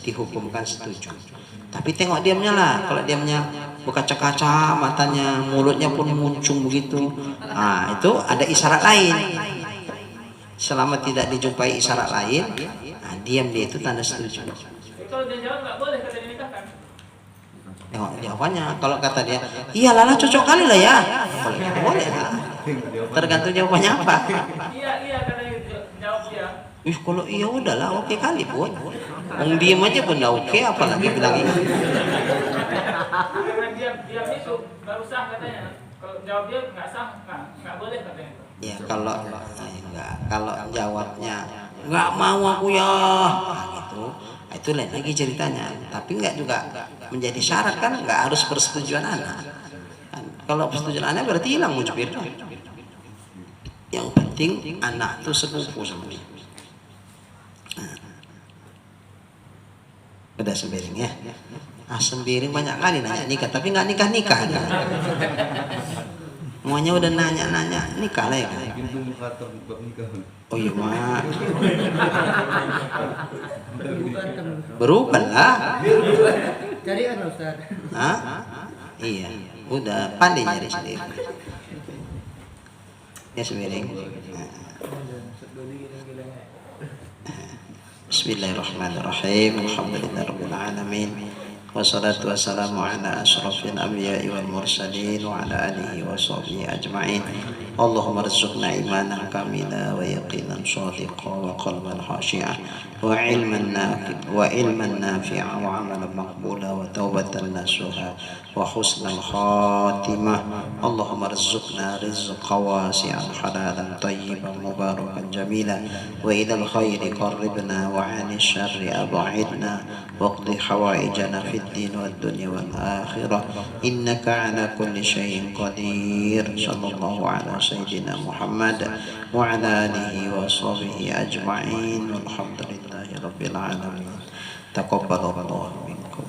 dihukumkan setuju. Tapi tengok diamnya lah. Kalau diamnya berkaca-kaca, matanya, mulutnya pun muncung begitu. Itu ada isyarat lain. Selama tidak dijumpai isyarat lain, diam dia itu tanda setuju. Jadi kalau dia jawab nggak boleh katanya nikahkan. Tengok jawabannya. Kalau kata dia, iyalah cocok kali lah ya. Kalau dia boleh lah. Tergantung jawabannya apa. Iya katanya gitu, jawab dia. Kalau iya udahlah oke kali pun. Diem aja pun udah oke, apalagi bilang ini. Karena diam itu baru sah katanya. Kalau jawab dia nggak sah, nggak boleh katanya. Ya kalau jawabnya nggak mau aku ya, gitu. Itu lain lagi ceritanya. Tapi nggak juga menjadi syarat kan, nggak harus persetujuan anak. Kan, kalau persetujuan anak berarti hilang mujbir. Yang penting anak itu sepupu sama dia. Udah Sembiring ya. Sembiring banyak kali nanya nikah, tapi nggak nikah. Semuanya udah nanya nikah lah ya kan. Mungkin tunggu faktor buat nikah. Oh iya mak. Berubah lah. Cari kan Ustaz. Iya. Udah pandai nyari sendiri. Ya Sembiring. Bismillahirrahmanirrahim. Alhamdulillahirabbil alamin. Wassalatu wassalamu ala asyrafil anbiya'i wal mursalin wa ala alihi wa sahbihi ajma'in. Allahumma rzuqna imanan kamila wa yaqinan shadiqa wa qalban khashi'a wa ilman nafi'a wa amalan maqbula wa taubatan nasuha wa husnal khatimah. Allahumma rzuqna rizqan wasi'an halalan tayyiban mubarakan jamila wa idal khairi qarribna wa 'anil syarri ab'idna waqdi hawaijana fid din wad dunya wal akhirah innaka 'ala kulli syai'in qadir. Sallallahu ala sayyidina Muhammad wa ala alihi wa sahbihi ajma'in. Walhamdulillahi rabbil alamin. Taqabbalallahu minkum.